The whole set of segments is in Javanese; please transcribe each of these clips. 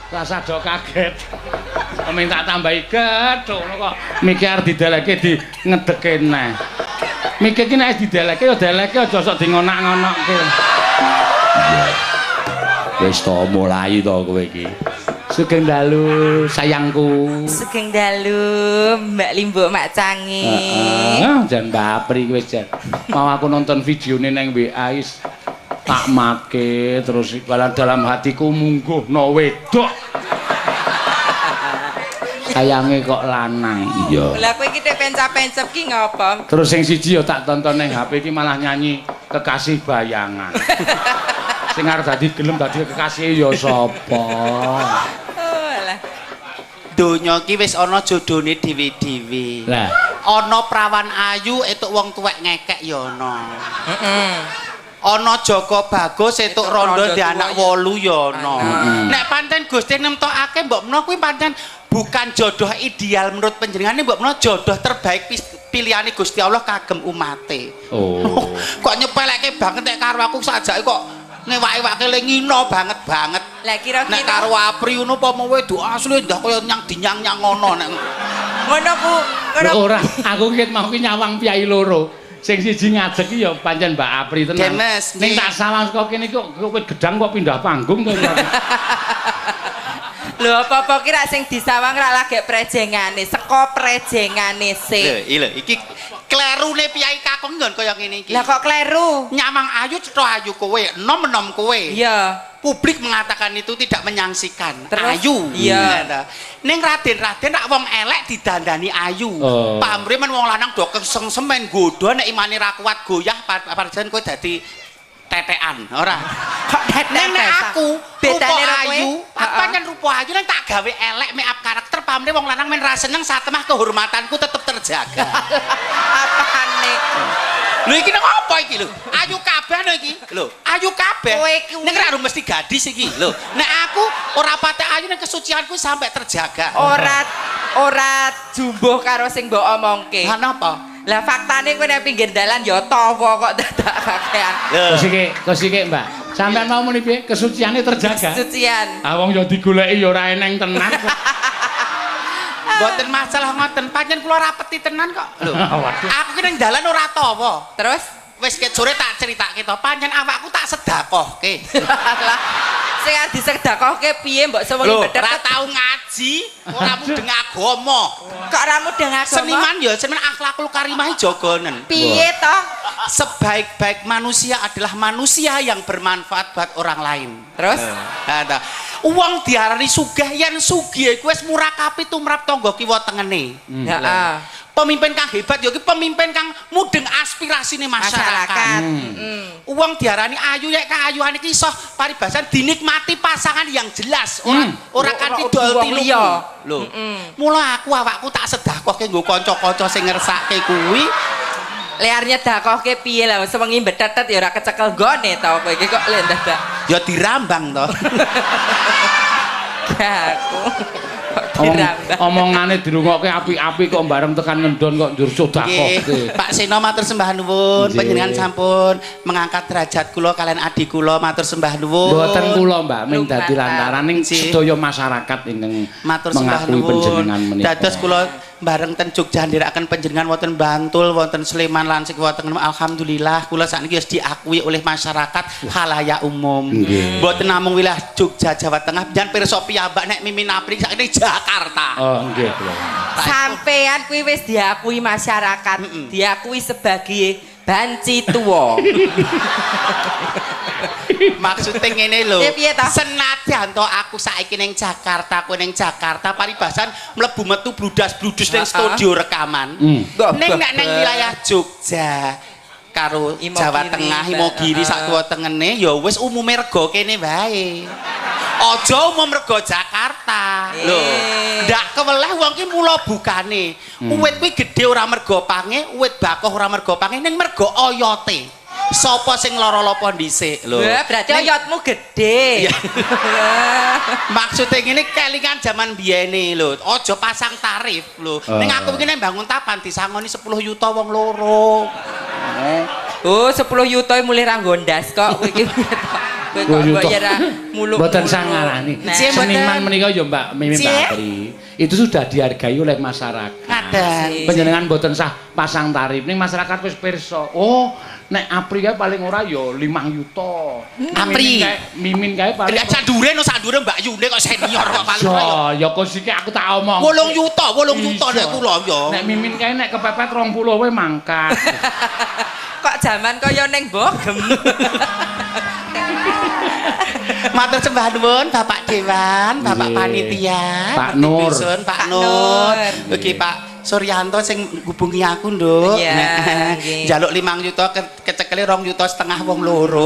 rasa do kaget. Minta tambahi gethuk kok mikir dideleke di ngedeke neh. Mikir ki nek dideleke ya deleke aja sok dingonak-ngonokke. Wis to mulai to kowe iki. Sugeng dalu sayangku. Sugeng dalu Mbak Limbo Mak Cangi. Jan bapri kowe jan. Mau aku nonton videone nang WA is tak make terus dalam hatiku mungguhno wedok. Sayange kok lanang. Iya. Lah kowe iki pencap-pencep ki ngopo? Terus sing siji ya tak tonton ning HP iki malah nyanyi Kekasih Bayangan. Sing arep dadi gelem dadi kekasih ya sapa? Donya ki wis ana jodone dhewe-dhewe. Lah, ana prawan ayu entuk wong tuwek ngekek ya ana. Heeh. Ana Joko Bagus entuk rondo di anak 8 ya ana. Nek pancen Gusti nemtokake mbok menawa kuwi pancen bukan jodoh ideal menurut panjenengane mbok menawa jodoh terbaik pilihane Gusti Allah kagem umate. Oh. Kok nyepelekke banget nek karo aku sajake kok ngewak-ewake le ngino banget. Lah kira-kira nek karo Apri ngono apa wedok asli ndak kaya nyang dinyang-nyang ngono nek ngono ku ora aku ket mau ki nyawang piyai loro. Sing siji ngadeg ya pancen Mbak Apri tenan. Ning tak sawang kok kene kok wit gedang kok pindah panggung to. Lho apa-apa ki rak sing disawang rak lagi prejengane, saka prejengane sik. Lho iki klerune piyai kakung nggon kaya ngene iki. Lah kok kleru? Nyamang ayu cetha ayu kowe, enom-enom kowe. Iya. Publik mengatakan itu tidak menyangsikan. Terus? Ayu. Iya. Ning Raden-raden rak wong elek didandani ayu. Pamrih men wong lanang do kesengsemen godho nek imane ra kuat goyah parjan kowe dadi tetekan ora. Kok tetekan? Nek aku bedane rupa ayu, apa kan rupa ayu nek tak gawe elek make up karakter pamrih wong lanang men ra seneng satemah kehormatanku tetep terjaga. Apane? Lho iki nek apa iki lho? Ayu kabeh lho iki. Lho, ayu kabeh. Nek ra mesti gadis iki. Lho, nek aku ora patek ayu nek kesucianku sampai terjaga. Ora jumbuh karo sing mbok omongke. Lah napa? Lah faktane kowe nek pinggir dalan ya tawa kok dadak kakean. Kos iki Mbak. Sampeyan mau muni piye? Kesuciane terjaga. Kesucian. Ah wong ya digoleki ya ora eneng tenan. Mboten masalah ngoten, pancen kula rapeti tenan kok. Lho. Aku ki ning dalan ora tawa. Terus wis ket sore tak critakake to, pancen awakku tak sedakohke. Lah sing arep disedakohke piye mbok sewengi bedhek ora tau ngaji, ora mudeng agama. Kok ora mudeng agama? Seniman ya jeneng akhlakul karimah jogonen. Piye to? Sebaik-baik manusia adalah manusia yang bermanfaat buat orang lain. Terus? Uang diarani sugih yen sugih iku wis murakapi tumrap tangga kiwa tengene. Heeh. Pemimpin kang hebat ya iki pemimpin kang mudeng aspirasine masyarakat. Uang diarani ayu ya keayuhan iki iso paribasan dinikmati pasangan yang jelas, ora kanthi dol tilu. Lho. Mula awakku tak sedekahke nggo kanca-kanca sing ngersake kuwi. Learnya dakohke piye lah sewengi betetet ya ora kecekel gone to kowe iki kok le dadak. Ya dirambang to. Aku. Omongane dirungokke apik-apik kok bareng tekan ngendon kok njur sedakohke. Pak Seno matur sembah nuwun, panjenengan sampun mengangkat derajat kula kalian adik kula matur sembah nuwun. Mboten kula Mbak, ming dadi lantaran ning sedaya masyarakat ingkang mengakui panjenengan menika. Dados kula bareng ten Jogja ndherekaken panjenengan wonten Bantul, wonten Sleman lan sing wonten alhamdulillah kula sakniki wis diakui oleh masyarakat halayak umum. Mboten namung wilayah Jogja Jawa Tengah, jan pirsa piyambak nek mimin Apri sakniki Jakarta. Oh nggih kula. Sampean kuwi wis diakui masyarakat, diakui sebagai banci tuwa. Maksudnya ngene lho. Piye ta? Senadyan to aku saiki ning Jakarta, kowe ning Jakarta paribasan mlebu metu bludas-bludus ning studio rekaman. Ning nek ning wilayah Jogja karo Jawa Tengah, Imogiri sak tuwa tengene ya wis umume rega kene wae. Aja umum rega Jakarta. Lho, ndak keweleh wong ki mula bukane. Uwit kuwi gedhe ora merga pange, uwit bakoh ora merga pange ning merga oyote. Sapa sing lara-lapa dhisik lho. Berarti oyotmu gedhe. Maksudnya ngene kelingan zaman biyene lho. Aja pasang tarif lho. Ning aku iki nek bangun tapan disangoni 10 yuta wong loro. Oh, 10 yuta mulih ra nggondas kok kowe iki. Kowe kok ya muluk. Mboten sangarani. Seniman menika ya Mbak Mimin Mbak Apri. Itu sudah dihargai oleh masyarakat. Panjenengan mboten sah pasang tarif ning masyarakat wis pirsa. Oh, nek Apri kae paling ora ya 5 yuta. Apri. Mimin kae paling. Nek sandure no sandure Mbak Yune kok senior kok paling ora. Ya kok siki aku tak omong. 8 yuta nek kula ya. Nek Mimin kae nek kepepet 20 wae mangkat. Kok jaman kaya ning Bogem. Matur sembah nuwun Bapak Dewan, Bapak Panitia, Pak Nur, Pak Nur. Iki Pak Suryanto sing ngubungi aku, Nduk. Njaluk 5 juta kecekele 2,5 juta wong loro.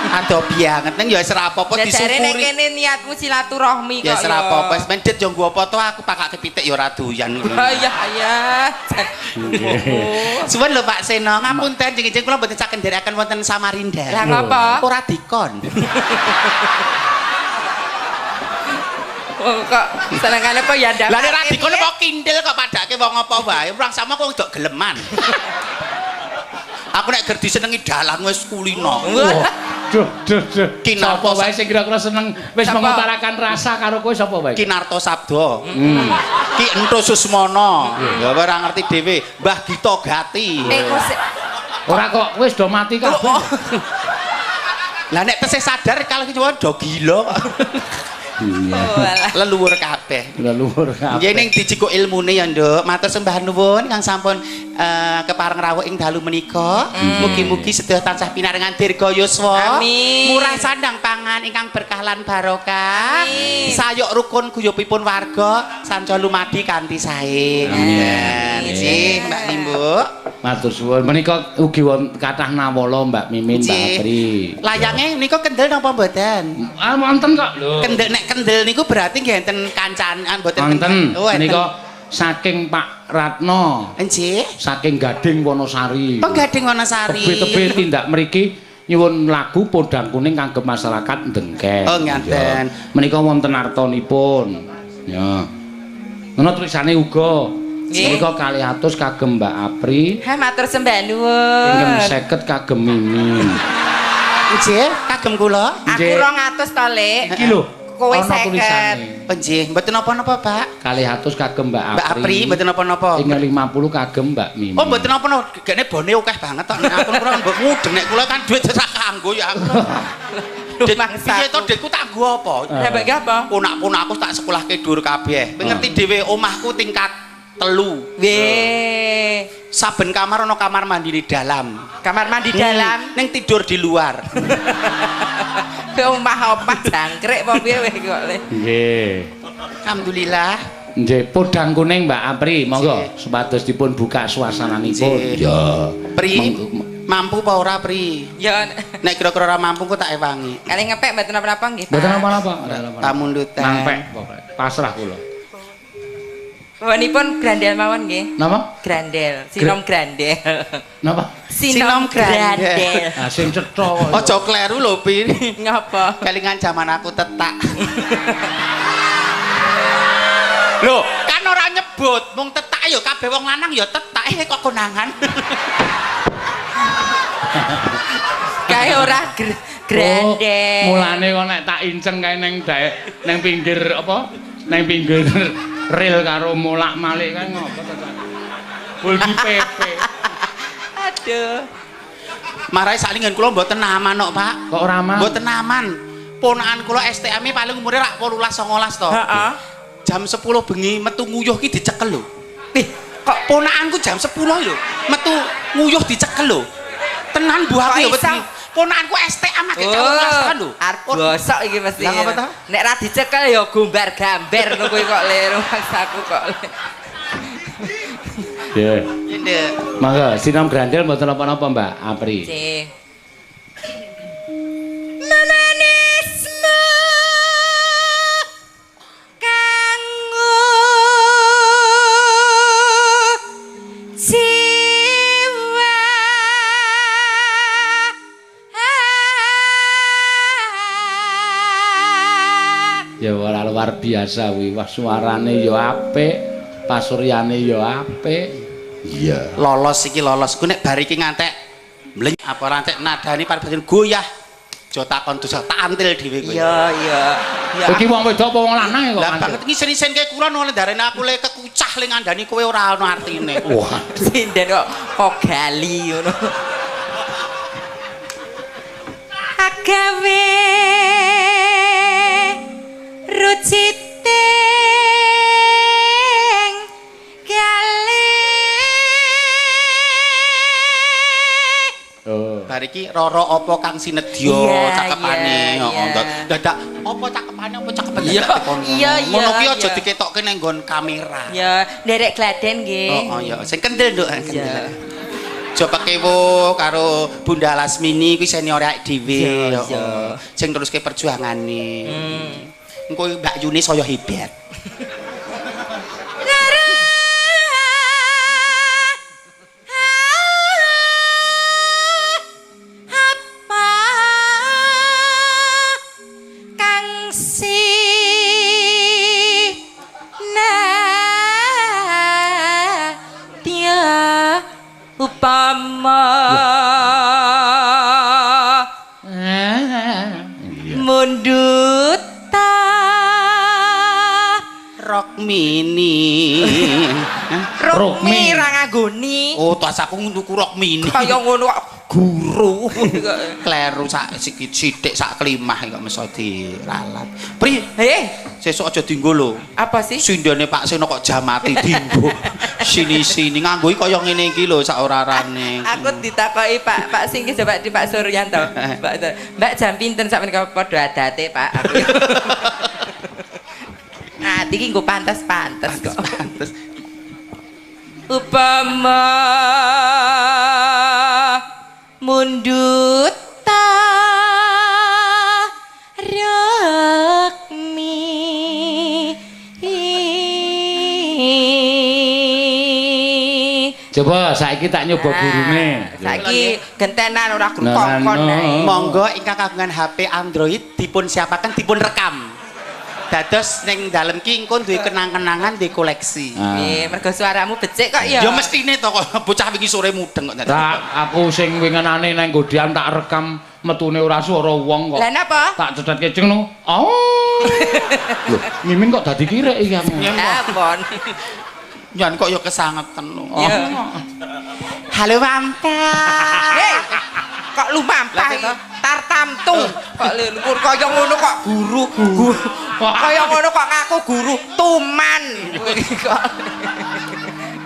Ado banget ning ya wis ora apa-apa disyukuri. Nek kene niatmu silaturahmi kok. Ya wis ora apa-apa, wis mendhet yo nggo apa to aku pakake pitik ya ora doyan. Ya. Suwun lho Pak Seno, ngapunten jeneng kula mboten saged nderekaken wonten Samarinda. Lah ngapa? Ora dikon. Oh, kok senengane kok ya ndak. Lah nek ra dikon kok kindil kok padake wong apa wae. Urang sama kok ndok geleman. Aku nek ger disenengi dalang wis kulino. Duh. Kinarto wae sing kira-kira seneng wis mengutarakan rasa karo kowe sapa wae? Kinarto Sabdo. Ki Entu Susmono. Ya ora ngerti dhewe. Mbah Gito Gati. Ora kok wis do mati kabeh. Lah nek tesih sadar kalau ki do gila. Leluhur kabeh. Nggih ning dijiko ilmune ya, Nduk. Matur sembah nuwun kang sampun kepareng rawuh ing dalu menika. Mugi-mugi sedaya tansah pinaringan dirga yuswa. Murah sandang pangan ingkang berkah lan barokah. Sayuk rukun guyubipun warga sanca lumadi kanthi sae. Amin. Nggih, Mbak Limbu. Matur suwun. Menika ugi kathah nawala Mbak Mimin, Mbak Apri. Layange nika kendel napa mboten? Ah wonten kok lho. Kendel niku berarti nggih enten kancanan mboten wonten. Menika saking Pak Ratno. Nggih. Saking Gading Wonosari. Oh, Gading Wonosari. Tebih-tebih tindak mriki nyuwun lagu Podang Kuning kangge masyarakat Dengkek. Oh, ngaten. Menika wonten artanipun. Ya. Ngono tulisane uga. Menika 200 kagem Mbak Apri. Matur sembah nuwun. Ingkang 50 kagem Mimin. Nggih, kagem kula. Aku 200 to, Lek. Iki lho. Kowe 50. Nggih, mboten napa-napa, Pak. 200 kagem Mbak Apri. Mbak Apri mboten napa-napa. Ingkang 50 kagem Mbak Mimin. Oh, mboten napa-napa. Gene bone akeh banget tok. Nek aku kula mbok mudeng nek kula kan duit ora kanggo ya aku. Piye to dekku tak nggo apa? Lah mbak apa? Punak-punakku tak sekolahke dhuwur kabeh. Kowe ngerti dhewe omahku tingkat 3. Nggih. Saben kamar ana kamar mandi di dalam. Kamar mandi dalam ning tidur di luar. Omah-omah jangkrik apa piye kowe kok Le? Nggih. Alhamdulillah. Nggih, Podang Kuning Mbak Apri, monggo supados dipun buka suasananipun. Ya. Pri, mampu apa ora Pri? Ya nek kira-kira ora mampu kok tak ewangi. kali ngepek mboten apa-apa nggih, Pak. Mboten apa-apa. Tamundutan. Nampek pokoke. Pasrah kula. Wanipun grandel mawon nggih. Napa? Grandel, sinom grandel. Napa? Sinom grandel. Ah sing cetha. Aja kleru lho, Pi. Ngapa? Kelingan zaman aku tetak. Lho, kan ora nyebut, mung tetak ya kabeh wong lanang ya tetak kok konangan. Kae ora grandel. Mulane kok nek tak inceng kae ning pinggir apa? Ning pinggir rel karo molak-malik kan ngopo to, Cak? Buldi pepe. Aduh. Marai salingen kula mboten aman kok, Pak. Kok ora aman? Mboten aman. Ponakan kula STM-e paling umure rak 18 19 to. Heeh. Jam 10 bengi metu nguyuh ki dicekel lho. Kok ponakanku jam 10 lho, metu nguyuh dicekel lho. Tenan Bu aku ya wedi. Ponakanku STM akeh 18 kan lho. Arep bosok iki mesti. Lah ngapa to? Nek ra dicekel ya gombar gambar ngono kuwi kok Le rumahku kok Le. Nggih. Nggih. Mangga sinom grandel mboten napa-napa Mbak Apri. Nggih. Ya ora luar biasa kuwi. Wah suarane ya apik, pasuryane ya apik. Iya. Lolos iki lolos. Ku nek bar iki ngantek mleng apa ora entek nadani paribadine goyah. aja takon dosa tak antil dhewe kowe. Iya. Iki wong wedok apa wong lanang kok. Lah banget ngisen-isen kaya kula nang darene aku le kekucah le ngandani kowe ora ono artine. Wah, Sinden kok gali ngono. Agawe ruciting kali. Bar iki Roro apa Kang Sinedya cakepane. Dadak apa cakepane Iya. Ngono ki aja diketokke nang nggon kamera. Ya, nderek gladen nggih. Oh ya, sing kendel nduk kendel. Coba kewo karo Bunda Lasmini kuwi senior awake dhewe. Sing teruske perjuangane. Engko Mbak Yuni saya hebat. Upama mundut ta Rokmini. Rokmi ra nganggoni. Oh, tas aku tuku Rokmini. Kaya ngono kok guru. Kleru sak sikit sithik sak klimah kok meso diralat. Pri, sesuk aja dienggo lho. Apa sih? Sindane Pak Seno kok jamati dienggo. Sini-sini nganggo kaya ngene iki lho sak orarane. Aku ditakoki Pak Singkih coba di Pak Suryanto. Mbak jam pinten sak menika padha adate, Pak. Nah, iki nggo pantes-pantes kok. Pantes. Upama mundut ta Rokmi. coba saiki tak nyoba gurune. Saiki gentenan ora kongkon ae. Monggo ingkang kagungan HP Android dipun siapaken dipun rekam. Dados ning dalem ki engko duwe kenang-kenangan di koleksi. Mergo suaramu becik kok ya. Ya mestine to kok bocah wingi sore mudeng kok. Tak aku sing wingenane nang godian tak rekam metune ora swara wong kok. Lah napa? Tak cedhatke ceng no. Oh. Lho, Mimin kok dadi kirek iki aku. Ampun. Jan kok ya kesangetan lho. Halo Mampah. Hei. Kok lu mampah iki? Tartamtu. Kok lukur kaya ngono kok guru. Kaya ngono kok ngaku guru tuman.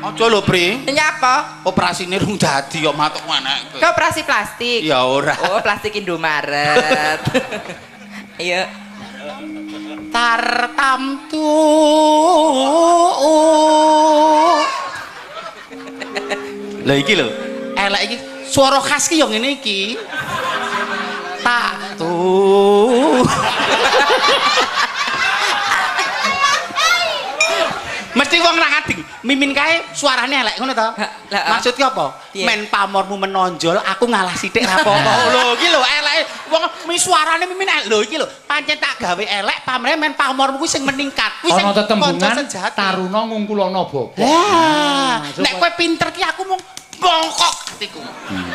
Aja lho, Pri. Nyapa? Operasine rung dadi ya matuk manek. Ke operasi plastik. Ya ora. Oh, plastik Indomaret. Ayo. Tartamtu. Lah iki lho, elek iki swara khas ki ya ngene iki. Tak mesti wong ra ngading. Mimin kae suarane elek ngono to. Maksudnya apa? Men pamormu menonjol, aku ngalah sithik ra apa-apa. Lho iki lho eleke wong mi suarane Mimin elek. Lho iki lho, pancen tak gawe elek pamrene men pamormu kuwi sing meningkat. Kuwi sing ana tetembungan taruna ngungkulana bapa. Lah, nek kowe pinter ki aku mung bongkok atiku.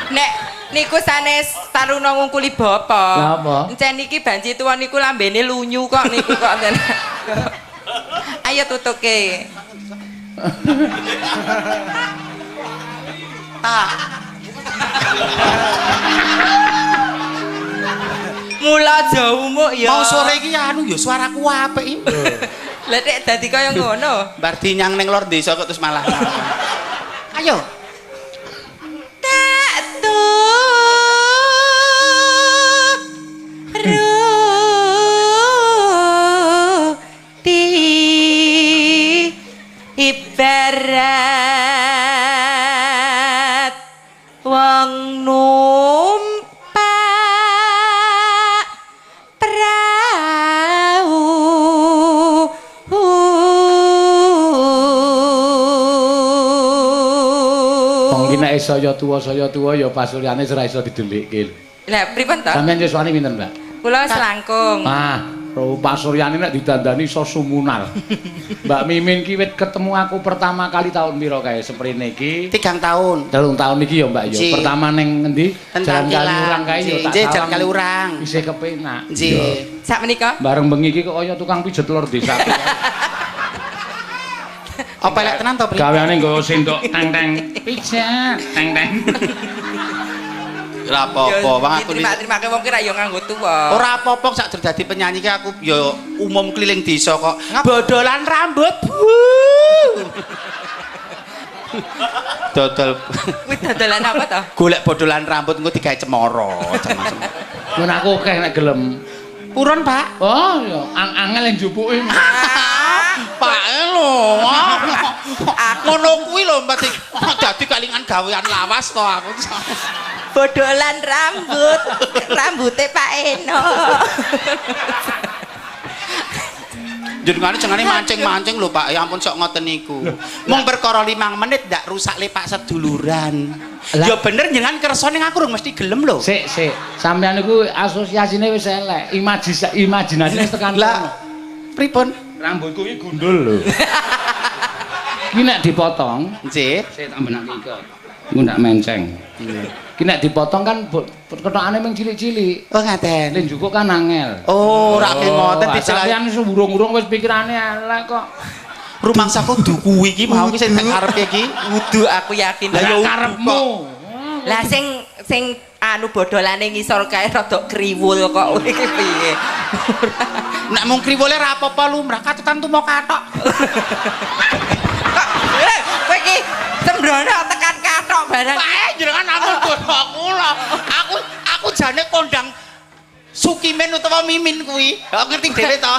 Nek niku sanes taruna ngungkuli bapak. Lah apa? Encen iki banci tuwa niku lambene lunyu kok niku kok. Ayo tutuke. Tak. Mula jauhmu ya. Mau sore iki anu ya suaraku apik iki. Lah nek dadi kaya ngono. Bar dinyang ning lor desa kok terus malah. Ayo. Tak ibarat wong numpak prau. Wong ki nek saya tuwa ya pasuryane ora iso didelikke. Lah pripun to? Sampeyan yuswane pinten, Mbak? Kula selangkung. Ah, Pak Suryani nek didandani iso sumunar. Mbak Mimin ki wit ketemu aku pertama kali tahun piro kae seprene iki? 3 tahun. 3 tahun iki ya Mbak ya. Pertama ning endi? Jalan Kaliurang kae ya tak. Nggih, Jalan Kaliurang. Isih kepenak. Nggih. Sak menika? Bareng bengi iki kok kaya tukang pijet telur desa. Apa lek tenan to, Pri? Gaweane nggo sendok teng-teng pijet, teng-teng. Ora apa-apa, wong aku terima wong ki ra yo nganggo tuwa. Ora apa-apa sak dadi penyanyi ki aku ya umum keliling desa kok. Bodolan rambut. Dodol. Kuwi dodolan apa to? Golek bodolan rambut engko digawe cemara, Mun aku akeh nek gelem. Purun, Pak? Oh, ya angel njupuki. Pak lho. Ngono kuwi lho Mbak dadi kalingan gawean lawas to aku. Bodolan rambut. Rambute Pak Eno. Jenengane jengane mancing-mancing lho Pak. Ya ampun sok ngoten niku. Mung perkara 5 menit ndak rusak le Pak seduluran. Ya bener jenengan kersa ning aku mesti gelem lho. Sik. Sampeyan niku asosiasine wis elek. Imajinasine tekan kono. Pripun? Rambutku iki gundul lho. Iki nek dipotong, nggih. Sik tak benake iki. Engko ndak menceng. Iki nek dipotong kan ketokane mung cilik-cilik. Oh ngaten. Nek njukuk kan angel. Oh, ra ngoten dicelak. Sampeyan wis urung-urung wis pikirane elek kok. Rumangsaku duku iki mau ki sing karepe iki. Wudu aku yakin. Lah ya karepmu. Lah sing anu bodolane ngisor kae rada kriwul kok iki piye. Nek mung kriwule ra apa-apa lumrah katutan tumo kathok. Kowe iki sembrono tekan kathok barang. Jenengan aku bodohku lho. Aku jane kondang Sukimen utawa Mimin kuwi. Ngerti dhewe to.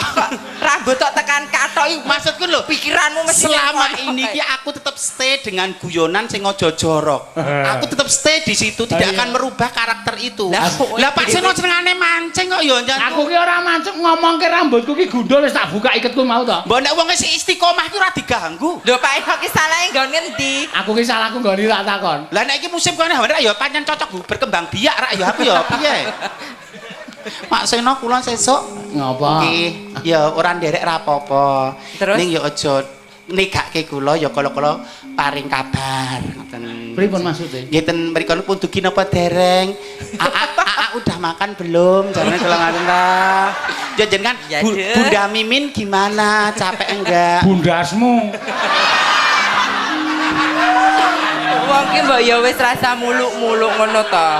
Rambut tok tekan kathok iki maksudku lho, pikiranmu mesti selama ini ki aku tetap stay dengan guyonan sing aja jorok. Aku tetap stay di situ, tidak akan merubah karakter itu. Lah Pak Seno senengane mancing kok ya. Aku ki ora mancing ngomongke rambutku ki gundul wis tak buka iketku mau to. Mbok nek wong wis istiqomah ki ora diganggu. Lho Pak Eno ki salahe nggon ngendi? Aku ki salahku nggone tak takon. Lah nek iki musim kene ya pancen cocok berkembang biak rak ya aku ya piye. Mak Seno kula sesuk ngapa? Nggih, ya ora nderek ra apa-apa. Ning ya aja negake kula ya kala-kala paring kabar ngoten. Pripun maksude? Nggih ten mriko pun dugi napa dereng? Aa udah makan belum? Jangan kalau ngaten ta. Ya jenengan Bunda Mimin gimana? Capek enggak? Bundasmu. Wong ki mbok ya wis rasa muluk-muluk ngono to.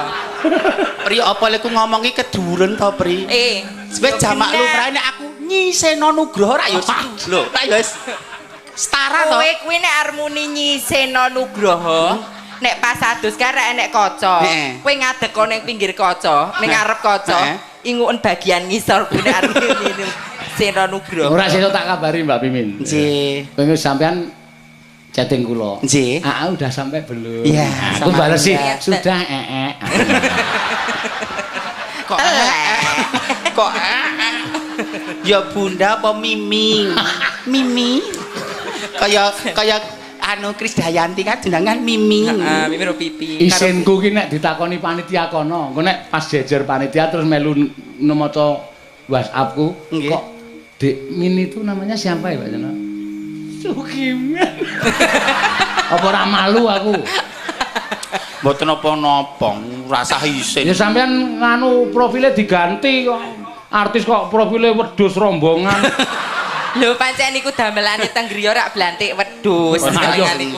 Pri apa lek ngomong iki keduren to, Pri? Wis jamak lumrah nek aku nyiseno Nugroho ra ya lho, ra ya wis setara to. Kowe kuwi nek arep muni nyiseno Nugroho, nek pas adus karek enek kaca. Kowe ngadek ning pinggir kaca, ning ngarep kaca, inguen bagian ngisor kuwi nek arep ngene. Seno Nugroho. Ora sesuk tak kabari Mbak Mimin. Nggih. Kowe sampean chatting kula. Nggih. Udah sampai belum? Iya. Aku balas sih. Sudah Kok ya Bunda apa Mimi? Mimi. Kayak anu Krisdayanti kan jenengan Mimi. Heeh, Mimi ro pipi. Isinku ki nek ditakoni panitia kono, engko nek pas jejer panitia terus melu nemaca WhatsAppku, kok Dek Min itu namanya siapa ya Pak Jono? Sukimen. Apa ora malu aku? Mboten napa-napa, rasa isin. Ya sampean nganu profile diganti kok. Artis kok profile wedhus rombongan. Lho pancen niku damelane teng griya rak blantik wedhus.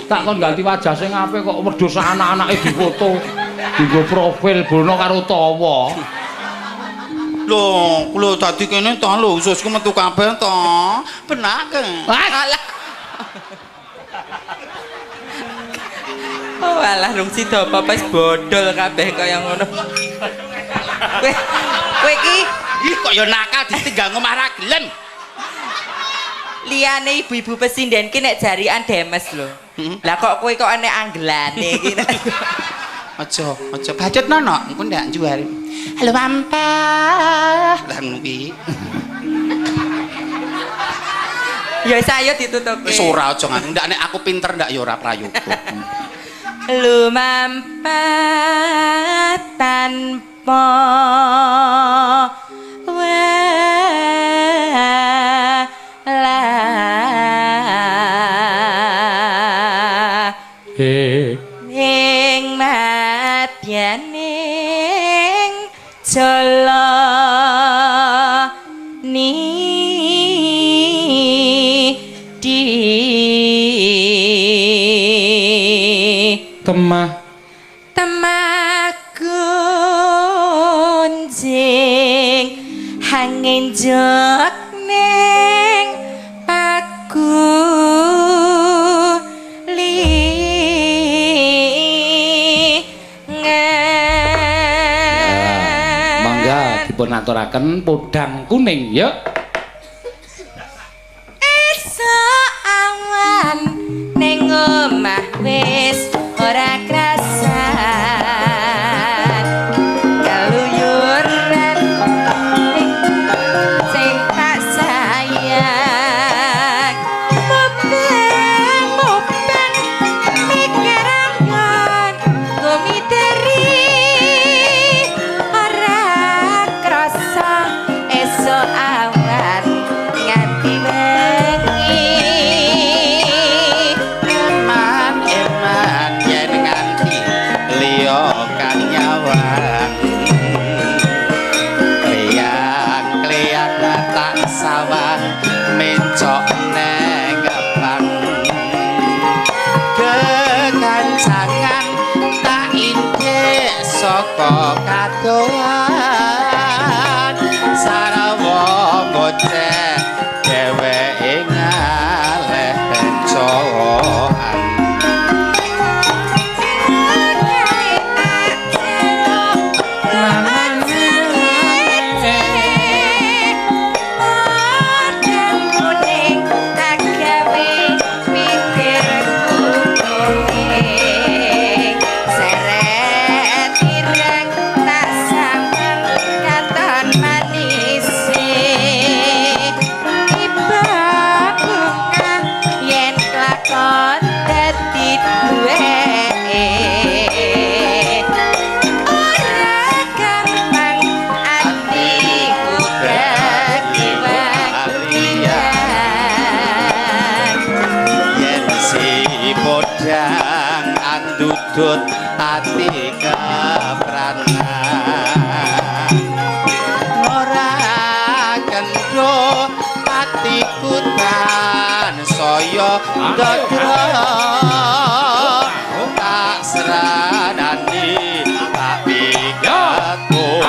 Tak kon ganti wajah sing apik kok wedhus anak-anake difoto. Dienggo profil bono karo tawa. Lho, kula dadi kene to lho, ususku metu kabeh to. Benake. Alah. Oh alah rung sida apa wis bodol kabeh kaya ngono. Kowe iki kok ya nakal ditinggal ngomah ra gelem. Liyane ibu-ibu pesinden ki nek jarikan demes lho. Lah kok kowe kok enek anggelane iki. Aja bacot nono, engko ndak jual. Halo Pampa. Lah ngono ki. Ya saya ditutup. Wis ora aja ngono. Ndak nek aku pinter ndak ya ora prayoga. Lumampat tanpa ning madyaning jala ni di temah gunjing angin jok ning paku mangga dipun aturaken podang kuning ya. Esok awan ning omah wis ora krasan kaluyuran sing tak sayang moben mikiran gumiteri ora krasa esok awan nganti bengi eman yen nganti liya kang nyawang kleyang tak sawah mencok neng gebang kekancangan tak indek saka kadoan sarawa ngoceh dheweke ngaleh bencoan andudut ati kepranan ora kendho atiku tan saya ndadra tak seranani tak pigatku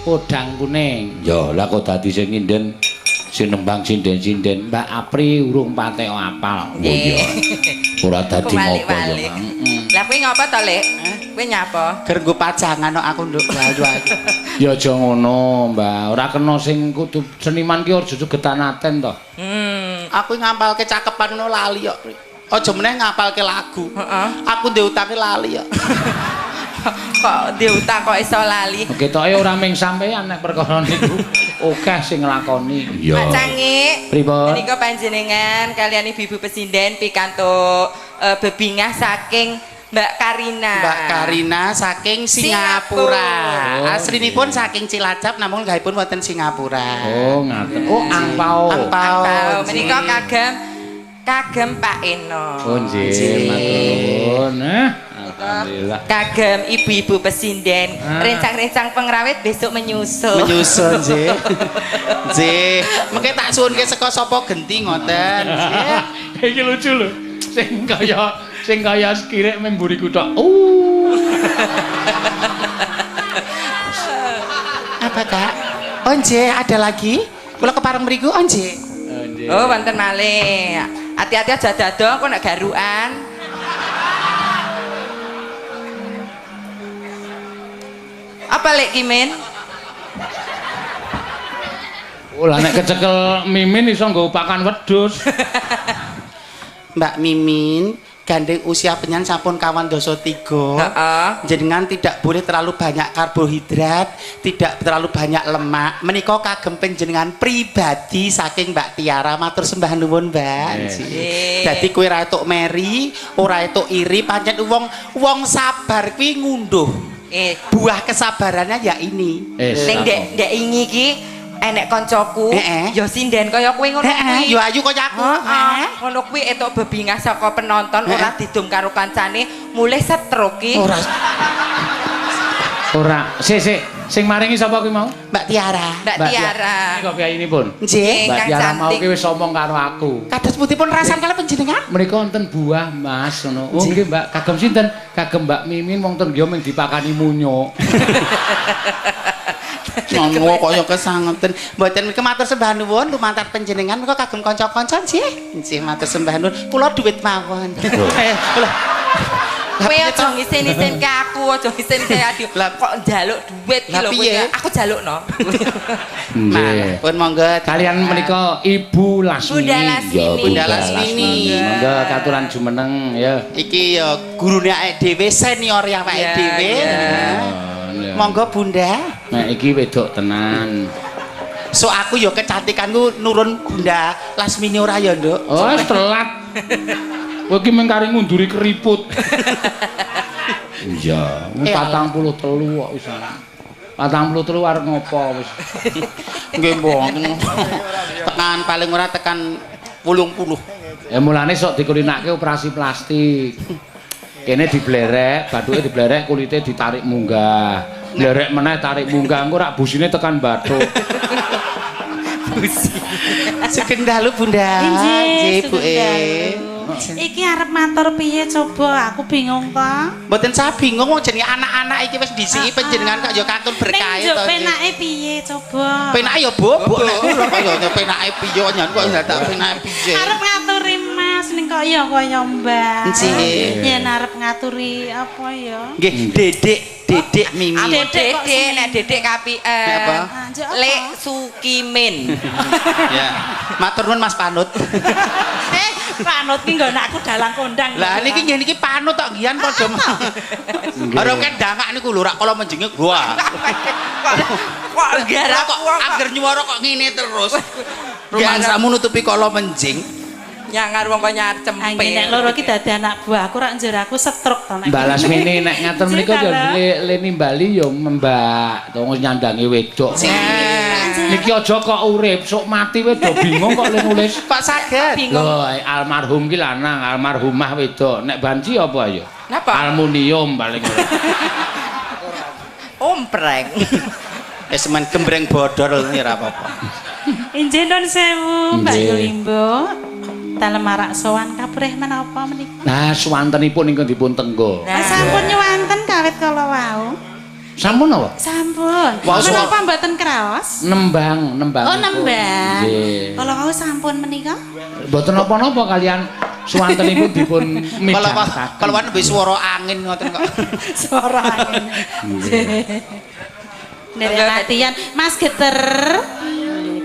podang kuning. Ya, lah kok dadi sing nginden sinembang sinden-sinden Mbak Apri urung pate apal. Oh iya. Ora dadi ngopo ya. Lah kuwi ngopo to, Lek? Kuwi nyapa? Ger nggo pajangan kok aku nduk ayu ayu. Ya aja ngono, Mbak. Ora kena sing kudu seniman ki aja getanaten to. Aku ngampalke cakepan ngono lali kok. Aja meneh ngapalke lagu. Aku ndek utange lali kok. Kok diutang kok iso lali. Ketoke ora ming sampean nek perkara niku. Akeh sing nglakoni. Pak Cangik. Pripun? Menika panjenengan kalian Ibu Presiden pikantuk bebingah saking Mbak Karina. Mbak Karina saking Singapura. Aslinipun saking Cilacap namun gaipun wonten Singapura. Oh, ngaten. Oh, angpau. Angpau. Menika kagem Pak Eno. Oh, nggih, matur nuwun. Alhamdulillah. Kagem ibu-ibu presiden, rencang-rencang pengrawit besok menyusul. Menyusul, nggih. Nggih. Mengke tak suwunke saka sapa genti ngoten. Iki lucu lho. Sing kaya skirek memburiku tok. Apa, Kak? Oh, nggih, ada lagi? Kula kepareng mriku, oh nggih. Oh, wonten malih. Hati-hati aja dado kok nek garukan. Apa lek Kimin? Lah nek kecekel Mimin iso nggo pakan wedhus. Mbak Mimin, gandeng usia penyan sampun kawan doso 3. Jenengan tidak boleh terlalu banyak karbohidrat, tidak terlalu banyak lemak. Menika kagem panjenengan pribadi saking Mbak Tiara, matur sembah nuwun, Mbak. Dadi kowe ora entuk meri, ora entuk iri, pancen wong sabar kuwi ngunduh. Buah kesabarannya ya ini. Ning ndek ingi ki enek koncoku ya sinden kaya kowe ngono kuwi. Ya ayu kaya aku. Ngono kuwi entuk bebingah saka penonton ora didum karo kancane mulih stroke ki. Ora. Sing maringi sapa kuwi mau? Mbak Tiara. Mbak Tiara. Kok piyinipun? Nggih, Mbak Tiara mau ki wis omong karo aku. Kados putihpun rasane kala panjenengan? Menika wonten buah, Mas, ngono. Oh nggih, Mbak. Kagem sinten? Kagem Mbak Mimin wonten nggih mung dipakani munyuk. Ngono kaya kesangeten. Mboten mriki matur sembah nuwun lumantar panjenengan menika kagem kanca-kanca nggih. Nggih matur sembah nuwun. Kula dhuwit mawon. Kula kowe aja ngisen-isen ke aku, aja ngisen ke Adi. Kok njaluk dhuwit ki lho kowe. Aku njalukno. Nggih. Pun monggo kalian menika Ibu Lasmini. Bunda Lasmini. Monggo katuran jumeneng ya. Iki ya gurune awake dhewe senior ya awake dhewe. Monggo Bunda. Nek iki wedok tenan. So aku ya kecantikanku nurun Bunda Lasmini ora ya, Nduk? Oh, telat. Kowe iki mengkari ngunduri keriput. Iya, 43 kok wis. 43 arep ngopo wis. Nggih mboten. Tekan paling ora tekan 80. Ya mulane sok dikulinake operasi plastik. Kene diblerek, bathuke diblerek, kulite ditarik munggah. Blerek meneh tarik munggah, engko rak busine tekan bathuk. Busi. Sugeng dalu Bunda. Nggih, Bu. Iki arep matur piye coba aku bingung kok. Mboten saya bingung wong jenenge anak-anak iki wis disiki panjenengan kok ya katun berkah to. Nek penake piye coba? Penake ya bobok nek kula kaya penake piye nyan kok tak penake piye. Arep ngaturi Mas ning kok ya kaya Mbak. Nggih. Yen arep ngaturi apa ya? Nggih, Dedek Mimi. Dedek nek Dedek KPN. Lek Sukimin. Ya. Matur nuwun Mas Panut. Panut ki nggon aku dalang kondang. Lah niki nggih niki panut tok ngian padha. Ora kan dangak niku lho rak kala menjenge gua. Kok garap kok angger nyuwara kok ngene terus. Rumangsamu nutupi kala menjing. Nyangar wong kok nyar cempe. Nek loro ki dadi anak buah aku rak njur aku stroke to nek. Mbak Lasmini nek ngaten menika ya Leni Bali ya Mbak to nyandangi wedok. Niki aja kok urip, sok mati wis do bingung kok le nulis. Kok saged? Lho, almarhum ki lanang, almarhumah wedok. Nek banci apa ya? Napa? Aluminium paling ora. Ompreng. Wis men gembreng bodol ora apa-apa. Injih nun sewu Mbak Yulimbo. Dalem marak sowan kaprih menapa menika? Nah, swantenipun ingkang dipun tenggo. Sampun nyuwanten kawit kala wau. Sampun apa? Sampun. Menapa mboten kraos? Nembang. Oh, nembang. Nggih. Kalau kau sampun menika? Mboten napa-napa kalian suwantenipun dipun midhangetaken. Kalau nembe swara angin ngoten kok. Swara angin. Nek latihan Mas Geter.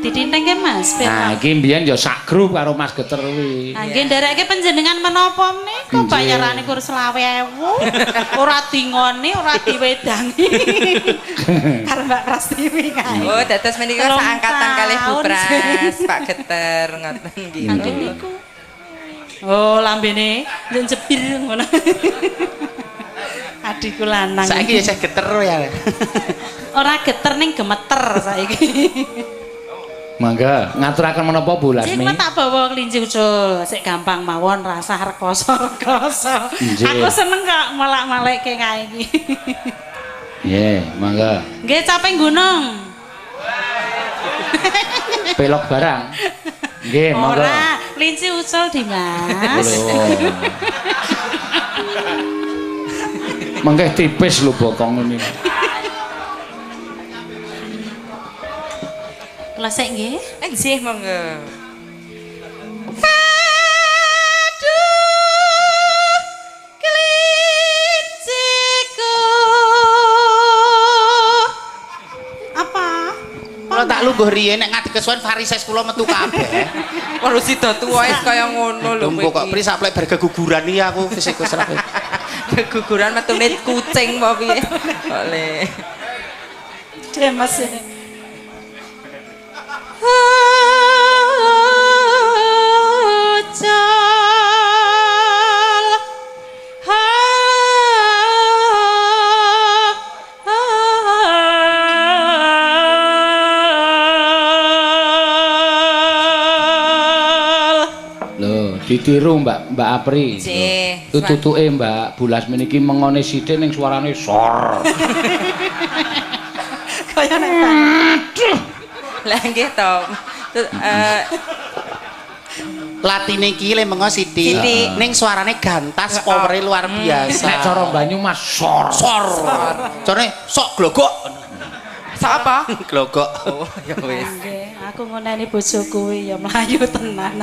Didinteng ke Mas. Nah, iki mbiyen ya sak grup karo Mas Geter kuwi. Ha nggih ndereke panjenengan menapa menika bayarane kur 20.000. Ora dingoni, ora diwedangi. Karo Mbak Prastiwi kae. Oh, dados menika saangkatan kalih Bu Pras, Pak Geter ngoten nggih. Kanjeng niku. Oh, lambene njebir ngono. Adikku lanang. Saiki ya saya geter ya. Ora geter ning gemeter saiki. Mangga ngaturaken menapa Bu Lasmi? Sing tak bawa kelinci ucul, sik gampang mawon rasah rekoso-rekoso. Aku seneng kok malak-malekke kae iki. Nggih, mangga. Nggih caping gunung. Pelok barang. Nggih, mangga. Ora, kelinci ucul Dimas. Mangke tipis lho bokong ini. Kula sik nggih. Nggih, monggo. Aduh, kelinciku. Apa? Kalau tak lungguh riyen nek ngadeg kesuwen varises kula metu kabeh. Waduh sida tuwa wis kaya ngono lho. Dumpo kok pri saplek bar geguguran iki aku fisik wis ra. Keguguran metune kucing apa piye? Oleh. Demas. Ditiru Mbak Apri. Nggih. Tutuke Mbak Bulas meniki mengone sithik ning suarane sor. Kaya nek. Lah nggih to. Latine iki le mengo sithik ning suarane gantas powere luar biasa. Nek cara Banyumas sor. Sor. Carane sok glogok. Sok apa? Glogok. Oh, ya wis. Nggih, aku ngoneni bojoku kuwi ya mlayu tenan.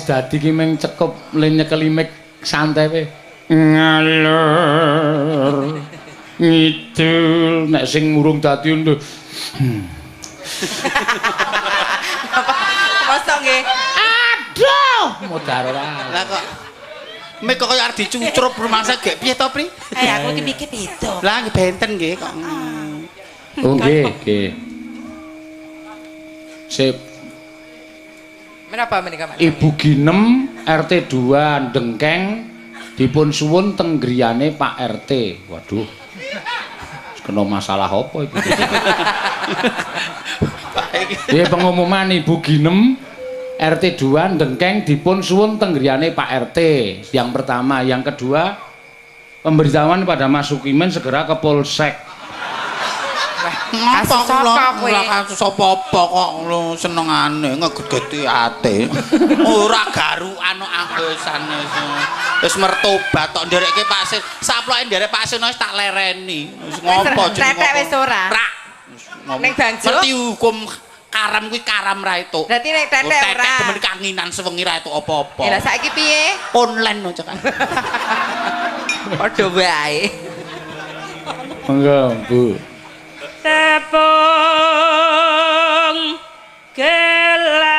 Dadi ki mung cekup nyekeli mik santai wae. Ngalor ngidul nek sing urung dadi lho. Mosok nggih. Aduh, modar ora. Lah kok mik kok kaya arep dicucrup rumangsa gek piye to, Pri? Aku iki mikir beda. Lah nggih benten nggih kok. Oh nggih, nggih. Sip. Menapa menika, Mas? Ibu Ginem RT 2 Dengkeng dipun suwun teng griyane Pak RT. Waduh. Kena masalah apa iku? Nggih pengumuman Ibu Ginem RT 2 Dengkeng dipun suwun teng griyane Pak RT. Yang pertama, yang kedua pemberitahuan pada Mas Sukimen segera ke Polsek. Kasus sapa kowe? Kasus apa-apa kok senengane ngegeti ate. Ora garukan angesane. Wis mertobat tok nderekke pasir. Saploke nderek pasir wis tak lereni. Wis ngopo jenenge? Tretek wis ora. Ning Bangjo. Ngerti hukum karam kuwi karam ra etuk. Berarti nek tretek ora. Tretek demen kanginan sewengi ra etuk apa-apa. Lah saiki piye? Online no cek. Padha wae. Monggo, Bu. Tepung gelang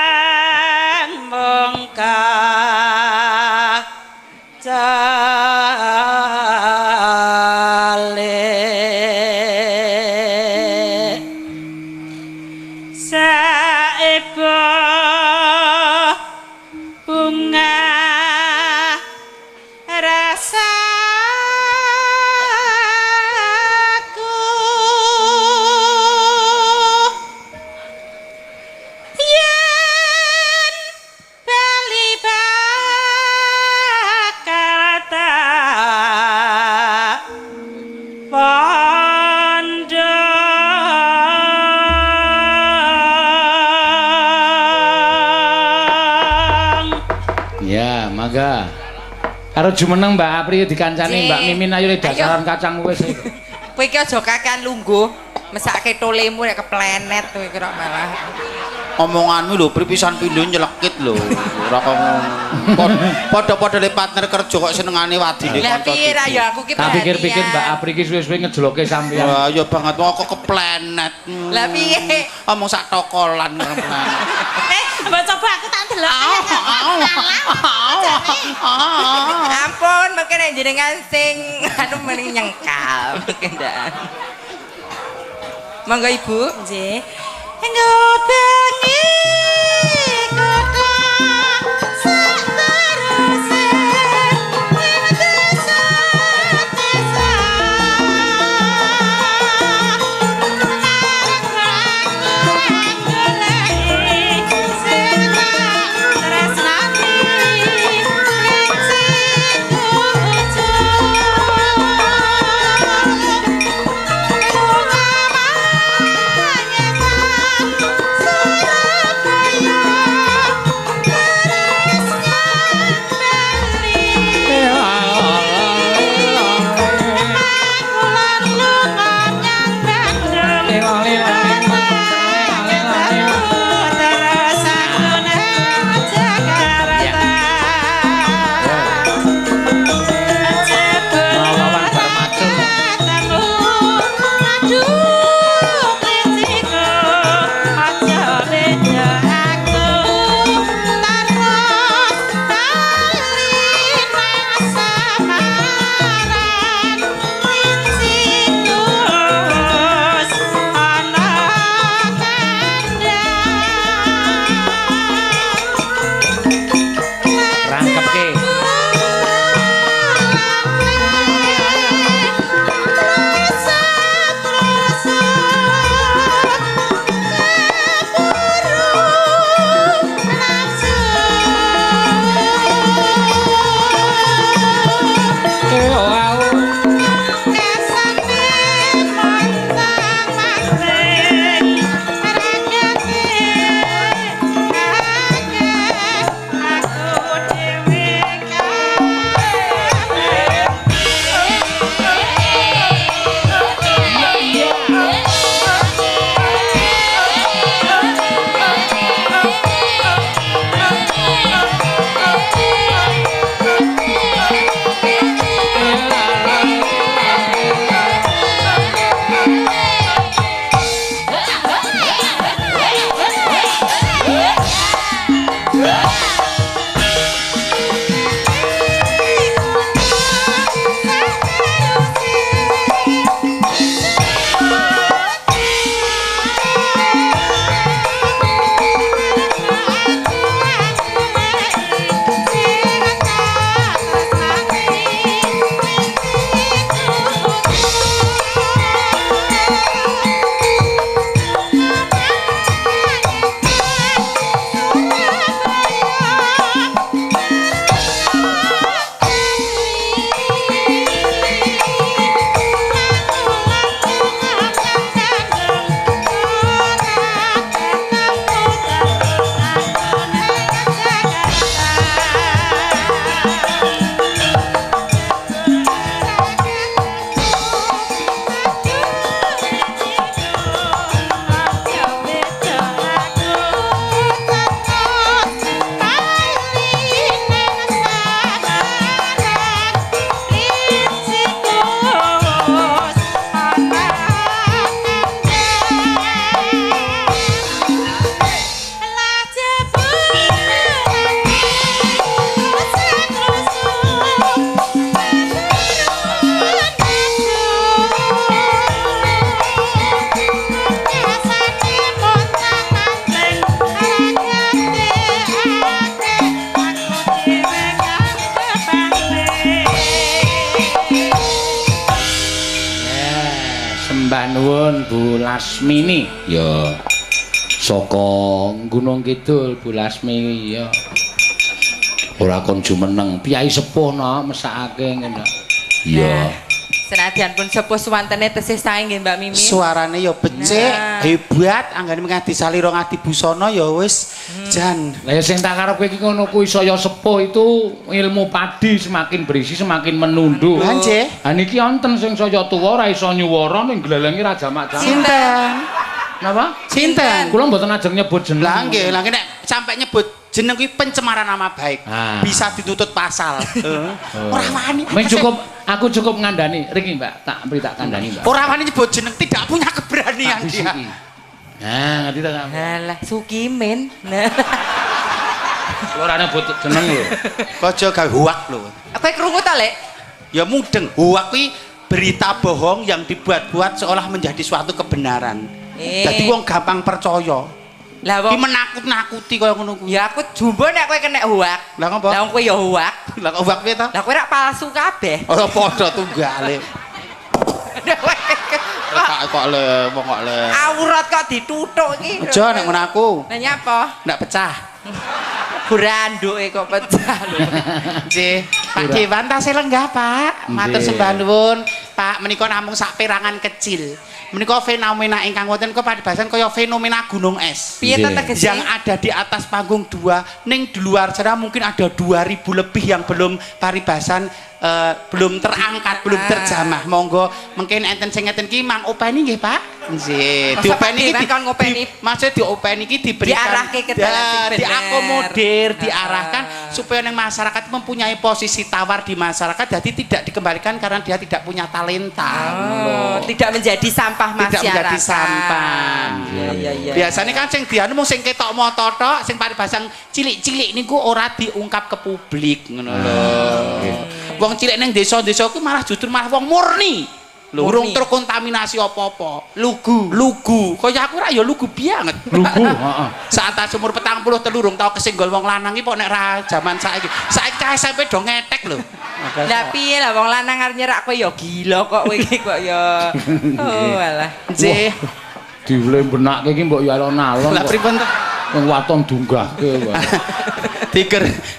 Ya, mangga. Karo jumeneng Mbak Apri dikancani Mbak Mimin ayo dasaran kacang wis. Kowe iki aja kakean lungguh, mesake tolemu nek keplenet kowe kira malah. Omonganmu lho pripisan pindho nyelekit lho. Ora kok padha-padha le partner kerja kok senengane wadine kanca. Lah piye ra ya aku ki tak pikir-pikir Mbak Apri ki suwe-suwe ngejloke sampeyan. Wah, ya banget kok keplenet. Lah piye? Omong sak tokolan keplenet. Mbak coba aku tak delok. Ampun, mungkin nek jenengan sing anu mending nyengkal kendaan. Monggo Ibu. Nggih. Ngodangi kota sateruse ing desa-desa nuwun Bu Lasmini ya saka Gunung Kidul Bu Lasmi ya ora kon jumeneng piyai sepuh no mesakake ngono ya Senadyan pun sepuh suwantene tesih sae nggih Mbak Mimi. Suarane ya becik, hebat, anggane ngadi salira ngadi busana ya wis jan. Lah ya sing tak karepke iki ngono kuwi saya sepuh itu ilmu padi semakin berisi semakin menunduk. Lah nggih. Ha niki wonten sing saya tuwa ora iso nyuwara ning glelenge ra jamak-jamak. Sinten? Napa? Sinten? Kula mboten ajeng nyebut jeneng. Lah nggih, nek sampai nyebut jeneng kuwi pencemaran nama baik. Bisa dituntut pasal. Ora wani. Aku cukup ngandani. Riki Mbak, tak beri tak kandani Mbak. Ora wani nyebut jeneng, tidak punya keberanian dia. Nah, ngerti ta kamu? Halah, Sukimin. Ora nyebut jeneng lho. Aja gawe huwak lho. Kowe krungu ta, Lek? Ya mudeng. Huwak kuwi berita bohong yang dibuat-buat seolah menjadi suatu kebenaran. Jadi wong gampang percaya. Lah wong menakut-nakuti kaya ngono kuwi. Ya aku jumbo nek kowe kena huwak. Lah ngopo? Lah wong kowe ya huwak. Lah kok huwak piye to? Lah kowe rak palsu kabeh. Ora padha tunggale. Kok le, wong kok le. Aurat kok dituthuk iki. Aja nek ngono aku. Lah nyapa? Ndak pecah. Buranduke kok pecah lho. Nggih, Pak Dewan tasih lenggah, Pak. Matur sembah nuwun. Pak, menika namung sak perangan kecil. Menika fenomena ingkang wonten kok paribasan kaya fenomena gunung es. Piye to tegese? Yang ada di atas panggung 2, ning di luar sana mungkin ada 2000 lebih yang belum paribasan belum terangkat, belum terjamah. Monggo mungkin enten sing ngeten iki mang openi nggih, Pak. Nggih, diopeni iki kan ngopeni. Maksud diopeni iki diberikan diarahke ke dalam sing bener. Diakomodir, diarahkan supaya yang masyarakat mempunyai posisi tawar di masyarakat jadi tidak dikembalikan karena dia tidak punya talenta. Tidak menjadi sampah masyarakat. Tidak menjadi sampah. Iya. Biasanya kan sing dianu mung sing ketok moto tok, sing paribasan cilik-cilik niku ora diungkap ke publik ngono lho. Wong cilik ning desa-desa ku malah justru malah wong murni. Lho urung terkontaminasi apa-apa. Lugu. Kaya aku ra ya lugu banget. Lugu, heeh. Saat tas umur 40 telurung tau kesenggol wong lanang iki kok nek ra jaman saiki. Saiki SMP do ngetek lho. Lah piye lah wong lanang arep nyerak kowe ya gila kok kowe iki kok ya. Oh alah. Nggih. Diule benake iki mbok ya alon-alon. Lah pripun to? Wong waton dunggahke.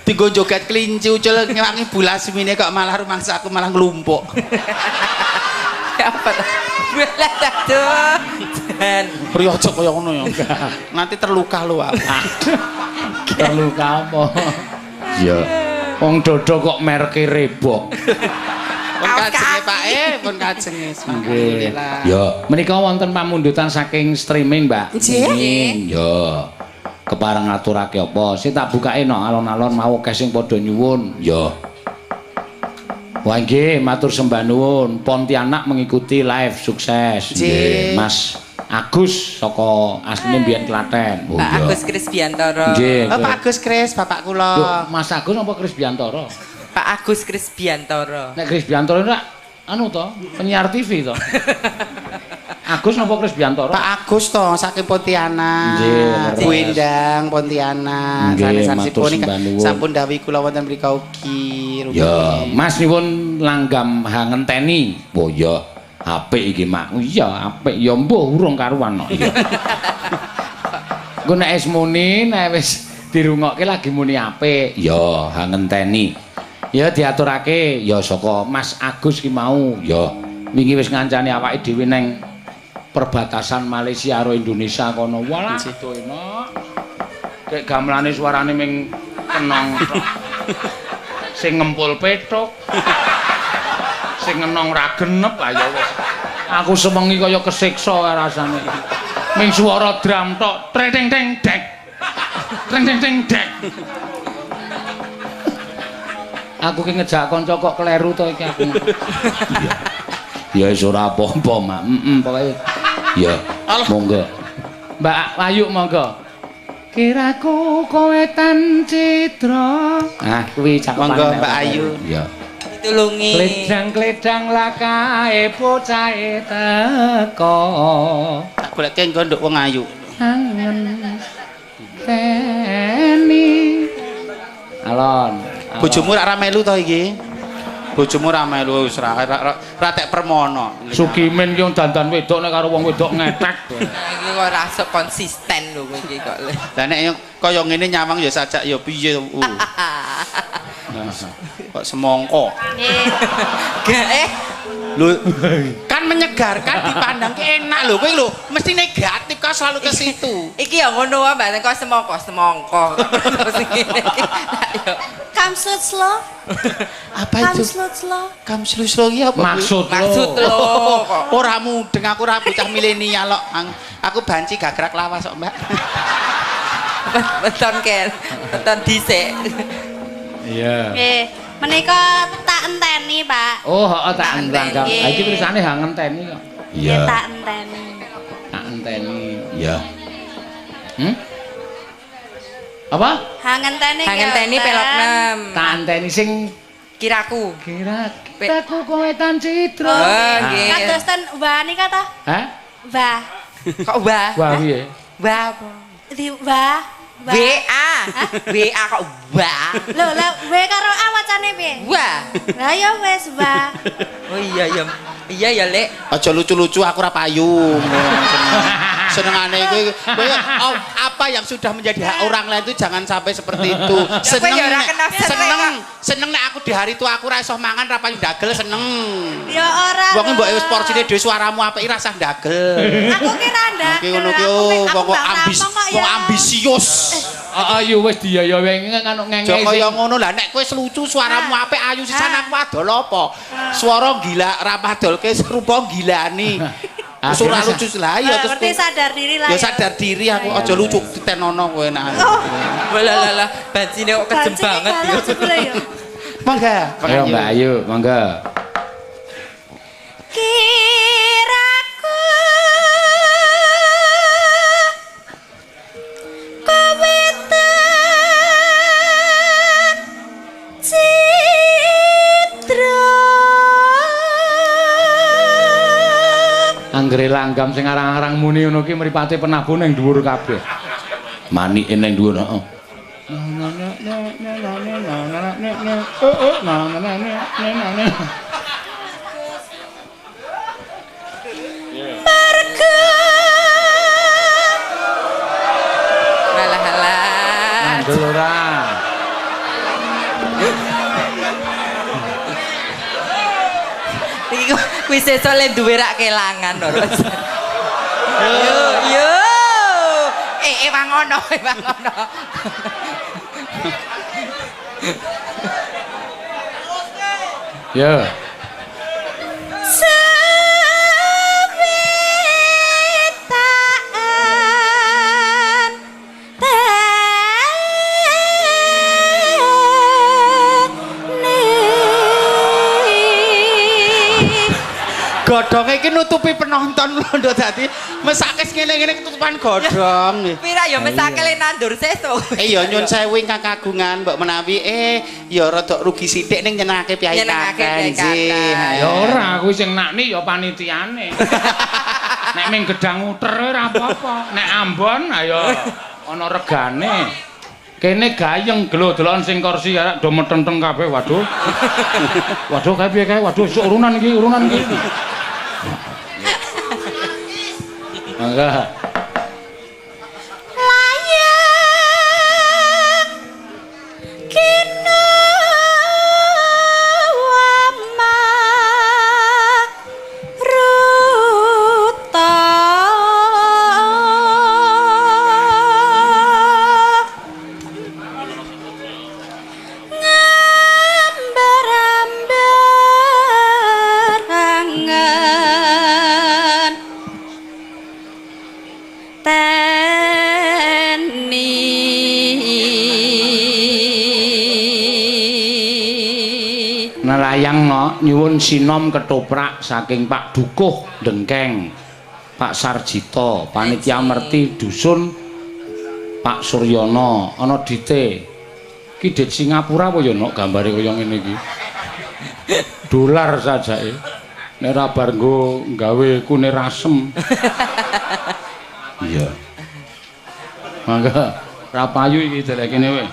Digo joget kelinci ucul ngewangi bulas mine kok malah rumangsa aku malah nglumpuk. Apa to? Bulah tuh. Dan priyo aja kaya ngono ya. Nanti terluka lho aku. Terluka apa? Ya. Wong dodo kok merke rebok. Pun kajenge Pak pun kajenge. Alhamdulillah. Ya, menika wonten pamundutan saking streaming, Mbak. Nggih. Ya. Kepareng ngaturake apa? Sing tak bukake no alon-alon mau akeh sing padha nyuwun. Ya. Wah nggih, matur sembah nuwun. Pontianak mengikuti live sukses. Nggih, Mas Agus saka asline mbiyen Klaten. Pak Agus Krisbiantoro. Nggih. Pak Agus Kris, bapak kula. Mas Agus apa Krisbiantoro? Pak Agus Krisbiantoro. Nek Krisbiantoro ora anu to, penyiar TV to. Agus napa Krisbiantoro? Pak Agus to saking Pontianak. Nggih, Wendang Pontianak. Sanesipun sampun dawuh kula wonten mrika ugi. Ya, Mas nyuwun langgam ngenteni. Oh ya, apik iki, Mak. Iya, apik. Ya mbuh urung karuan kok. Iya. Engko nek wis muni, nek wis dirungokke lagi muni apik. Ya, ngenteni. Ya diaturake ya saka Mas Agus ki mau. Ya, wingi wis ngancani awake dhewe neng perbatasan Malaysia karo Indonesia kono. Walah, do enak. Kayak gamelane suarane ming kenong tok. Sing ngempul petok. Sing ngenong ra genep ayo wis. Aku semengi kaya kesiksa rasane. Ming swara drum tok, treng teng dek. Treng teng dek. Aku ki ngejak kanca kok kleru to iki aku. Ya wis ora apa-apa, Mak. Pokoke ya monggo. Mbak Ayu monggo. Kiraku kowe tan citra. Ah, kuwi cakep. Monggo Mbak Ayu. Ya. Ditulungi. Kledang-kledang lakae bocahe teko. Tak goleke engko nduk wong ayu. Angen. Teni. Alon. Bojomu ra melu to iki? Bojomu ra melu wis ra tek permono. Sukimin ki dandan wedok nek karo wong wedok ngetek. Iki kok rasa konsisten lho kowe iki kok. Lah nek kaya ngene nyawang ya sajak ya piye. Kok semongko. Lho, kan menyegarkan dipandang ki enak lho. Kowe lho mesti negatif kok selalu ke situ. Iki ya ngono wae Mbak, kok semongko. Terus ngene iki. Come slow. Apa itu? Come slow iki apa? Maksud lo. Ora mudeng aku ora bocah milenial kok. Aku banci gagrak lawas kok, Mbak. Beton dhisik. Iya. Nggih, menika tak enteni, Pak. Oh, heeh tak enteni. Ha iki tulisane ha ngenteni kok. Iya, tak enteni. Tak enteni. Iya. Apa? Ha ngenteni pelok 6. Tak enteni sing Kiraku. Kiraku kowe tan citra. Oh, nggih. Kados ten wah nika ta? Hah? Wah. Kok wah? Wah piye? Wah apa? Di wah. WA kok wah. Lho, lah W karo A wacane piye? Wah. Lah ya wis wah. Oh iya ya. Iya ya, Lek. Aja lucu-lucu aku ora payu. Senengane kowe apa yang sudah menjadi hak orang lain itu jangan sampai seperti itu. Seneng nek aku di hari tua aku ora iso mangan ra payu dagel seneng. Ya ora. Wong mbok wis porsine dhewe suaramu apik ra usah dagel. Aku kira ndak. Iki ngono ki wong ambisius. Heeh, yo wis diaya wae ngono ngengek. Joko kaya ngono lah nek kowe lucu suaramu apik ayu sisan aku adol apa? Swara gila ra padolke rupa gilani. Ora lucu lah ya terus. Berarti sadar diri lah. Ya sadar diri aku aja lucu titenono kowe enak. Walah bancine kok kejem banget ya. Mangga. Ayo Mbak Ayu, mangga. Kiraku kowe tan citra. Anggere langgam sing arang-arang muni ngono ki mripate penabuh ning dhuwur kabeh. Manike ning dhuwur, heeh. Halah. Mandel ora. Iki kuwi sesuk le duwe rak kelangan ora. Yo. Wangono. Ya. Godhonge iki nutupi penonton lho dadi mesake ngene-ngene ketutupan godhong. Pira ya mesake le nandur sesuk. Ya nyun sewu ingkang kagungan mbok menawi ya rada rugi sithik ning nyenengake piyai kakek. Ya ora kuwi sing nakni ya panitiane. Nek ming gedang uter ora apa-apa. Nek Ambon ayo ana regane. Kene gayeng gelo-delokan sing kursi arek do metenteng kabeh. Waduh. Waduh kae piye kae? Waduh esuk urunan iki. Enggak. Layang kino wama ruta ngambar-ambarangan Nelayang no nyuwun sinom ketoprak saking Pak Dukuh Dengkeng, Pak Sarjito, panitia merti dusun Pak Suryono, ana dite. Ki dit Singapura apa ya nok gambare kaya ngene iki. Dolar sajake. Nek ora bar nggo gawe kunir asem. Iya. Mangga ra payu iki delek kene wae.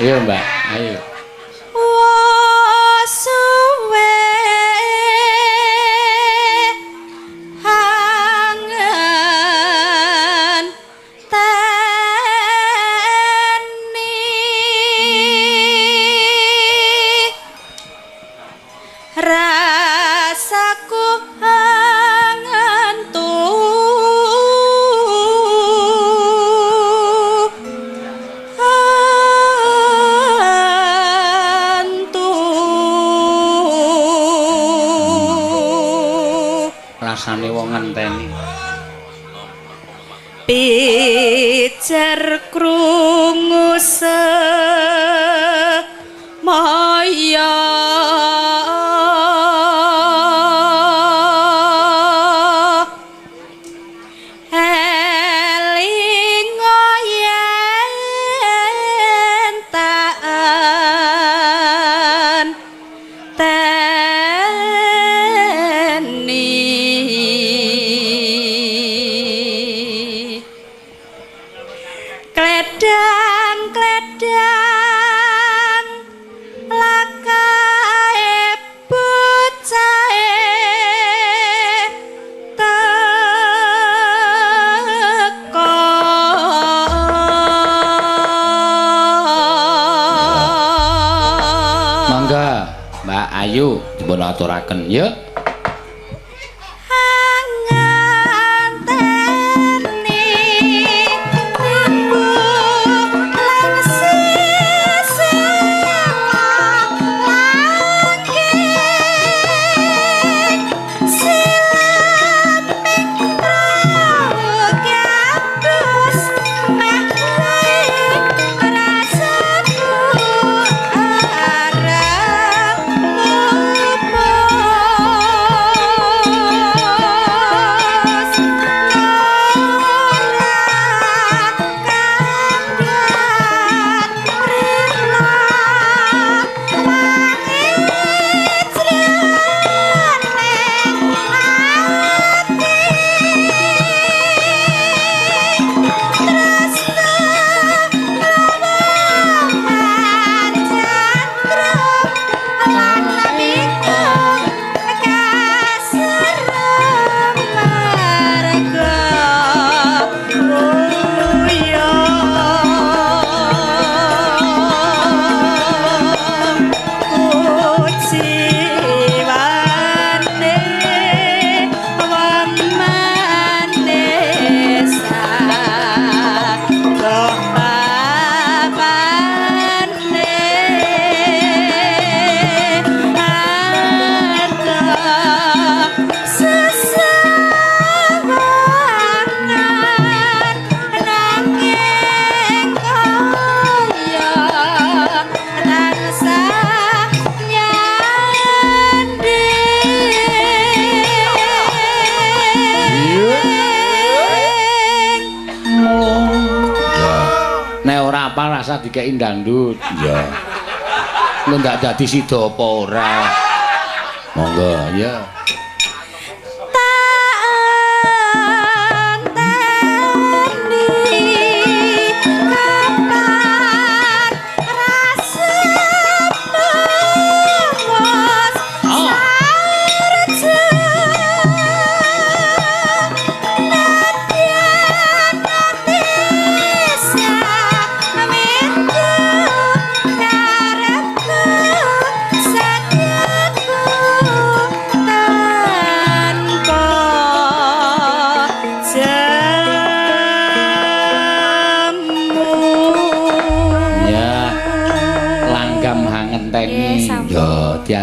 Iya Mbak, ayo. Suwe hangen teni semaya Ayo dipun aturaken ya. Dikei dangdut ya lu ndak dadi sida apa ora monggo ya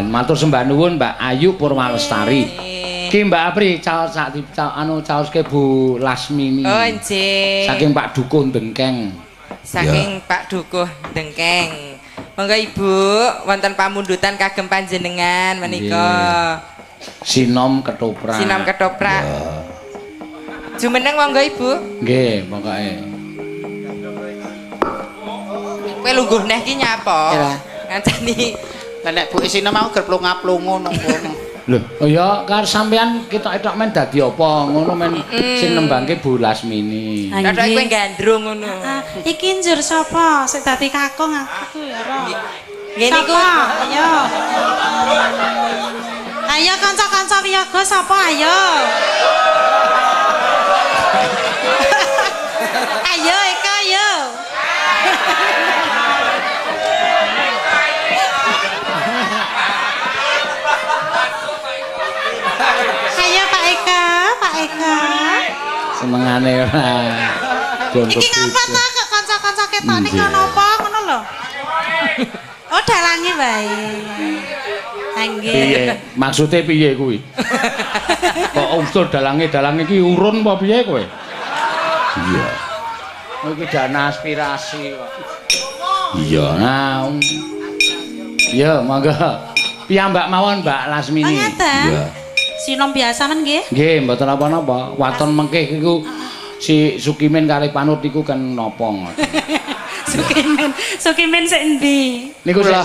matur sembah nuwun Mbak Ayu Purwalestari. Ki Mbak Apri caoske Bu Lasmini. Oh nggih. Saking Pak Dukuh Dengkeng. Saking Pak Dukuh Dengkeng. Monggo Ibu wonten pamundutan kagem panjenengan menika. Sinom ketoprak. Sinom ketoprak. Jumeneng monggo Ibu. Nggih, pokoke. Kowe lungguh neh ki nyapa? Ngancani nek Bu Isina mau ger plunga-plungu nang kono. Lho, oh ya karo sampean ketok-ketok men dadi apa ngono men sing nembangke Bu Lasmini. Kathok kowe gandrung ngono. Iki njur sapa sing dadi kakung aku ya ora. Nggih niku. Ayo. Ayo kanca-kanca wiyaga sapa ayo. Ayo Eka ayo. Pak Eka. Senengane ora. Iki ngapa ta kanca-kanca ketok niki napa ngono lho. Oh dalange wae. Nggih. Piye? Maksude piye kuwi? Kok usul dalange iki urun apa piye kowe? Iya. Iki dana aspirasi kok. Iya, nah. Iya, monggo. Piyambak mawon Mbak Lasmini. Iya. Sinom biasa men nggih? Nggih, mboten apa-apa. Waton mengke iku si Sukimin kali Panut iku kan napa ngoten. Sukimin sik endi? Niku lho.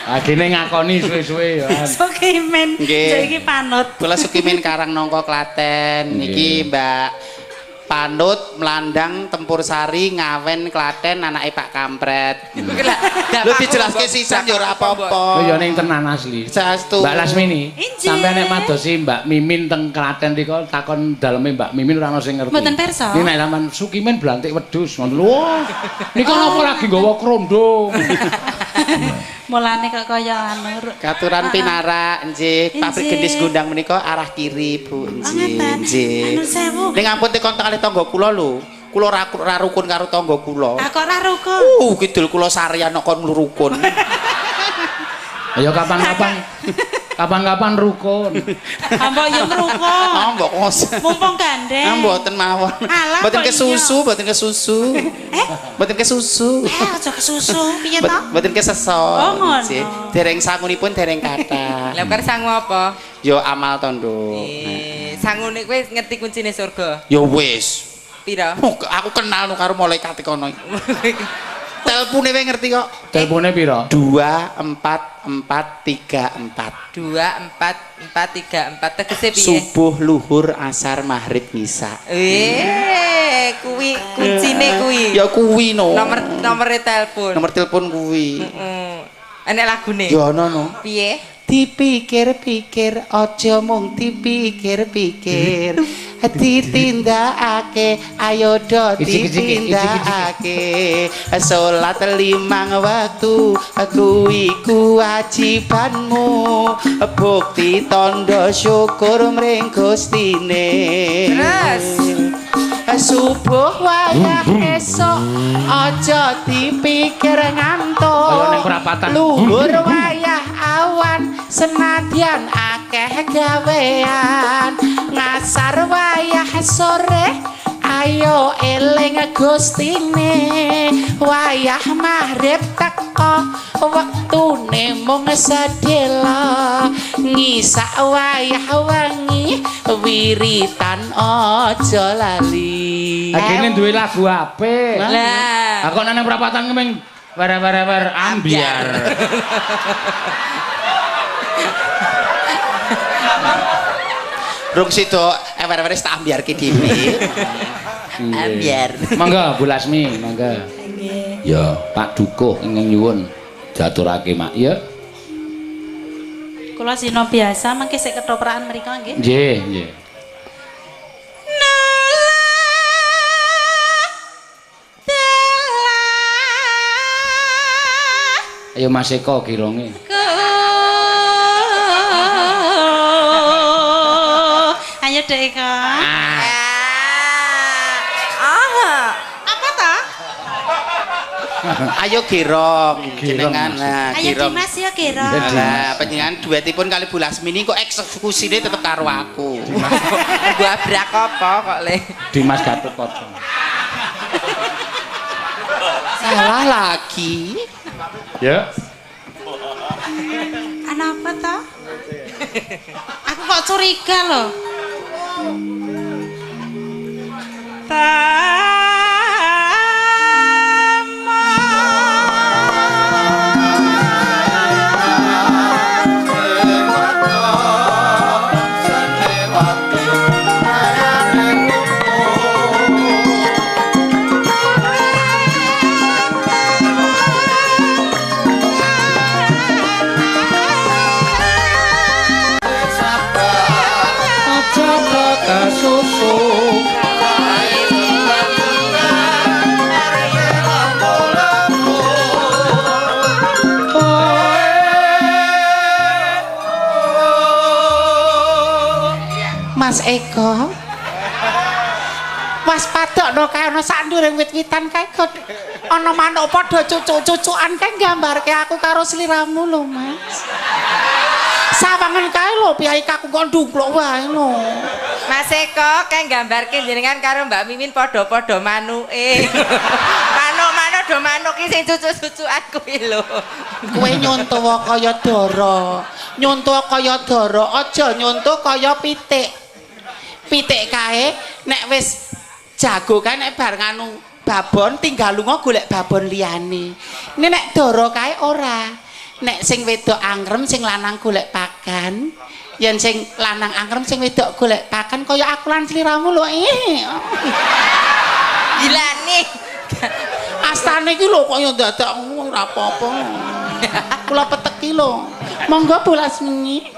Agene ngakoni suwe-suwe ya. Sukimin. Iki Panut. Kula Sukimin Karang Nongko Klaten. Niki Mbak Panut Melandang Tempur Sari Ngawen Klaten anake Pak Kampret. Lho dijelaske sisan ya ora apa-apa. Lho ya ning tenan asli. Saestu. Mbak Lasmini, sampe nek madosi Mbak Mimin teng Klaten rika takon daleme Mbak Mimin ora ono sing ngerti. Mboten pirsa. Iki nek sampean Sukimin blantik wedhus ngono lho. Niku napa lagi nggawa krondong. Mulane kok kaya anu. Katuran Pinara nggih, pabrik gendis Gondang menika arah kiri, Bu. Nggih. Anu sewu. Ning ampun tekon kalih tangga kula lho. Kula ra rukun karo tangga kula. Ah kok ra rukun? Kidul kula sarian kok kon rukun. Ayo kapan-kapan rukun. Mbok yo ngrukun. Mbok kos. Mumpung gandeng. Mboten mawon. Mboten kesusu, mboten kesusu. Mboten kesusu. Aja kesusu. Piye to? Mboten keseso. Oh ngono. Dereng sangunipun dereng kathah. Lah karo sangu apa? Yo amal tondo. Sangune kowe ngerti kuncine surga? Yo wis. Pira? Aku kenal karo malaikat kono. Telepone wae ngerti kok. Telepone pira? 2434. 2434 tegese piye? Subuh, luhur, asar, maghrib, isya. Kuwi kuncine kuwi. Ya kuwi no. Nomere telepon. Nomor telepon kuwi. Enek lagune. Ya ono no. Piye? Dipikir-pikir aja mung dipikir-pikir. Ditindakake ayo do ditindakake. Salat 5 waktu kuwi kewajibanmu. Bukti tanda syukur mring Gustine. Terus subuh wayah esok aja dipikir ngantuk. Luhur wayah awan senadyan akeh gawean. Ngasar wayah sore ayo eling Gustine. Wayah maghrib teko wektune mung sedhela. Ngisak wayah wengi wiritan aja lali. Agene duwe lagu apik. Lah, Aku nang perapatan kemeng bar ambiar. Rung sido ewer-ewer tak ambiarke dhewe. Ambiar. Monggo Bu Lasmi, monggo. Nggih. Ya, Pak Dukuh ingkang nyuwun diaturake Mak ya. Kula sino biasa mengke sik ketoprakan mriko nggih. Nggih, nggih. Ayo Mas Eko gironge. Ayo Dek Eko. Apa ta? Ayo girong jenengan. Nah, Ayo girong. Dimas ya girong. Lah, panjenengan duetipun kali Bu Lasmini kok eksekusine tetep karo aku. gua abrak apa kok le? Dimas Gatotkaca. Salah lagi. Ya. Ana apa ta? Aku kok curiga loh. Mas Eko. Mas padokno kae ana sak nduring wit-witan kae kok ana manuk padha cucuk-cucukan kae nggambarke aku karo sliramu lho, Mas. Sawangen kae lho piyai aku kok ndungkluk wae lho. Mas Eko kayak nggambarke jenengan karo Mbak Mimin padha-padha manuke. Manuk-manuk padha manuk iki sing cucuk-cucukan kuwi lho. Kowe nyontoh kaya Dara. Nyontoh kaya Dara, aja nyontoh kaya pitik. Pitik kae nek wis jago kae nek bar nganu babon tinggal lunga golek babon liyane. Ini nek Dara kae ora. Nek sing wedok angrem sing lanang golek pakan. Yen sing lanang angrem sing wedok golek pakan kaya aku lan sliramu lho. Gilane. Astane iki lho kaya dadak ora apa-apa. Kula peteki lho. Monggo bolas mengi.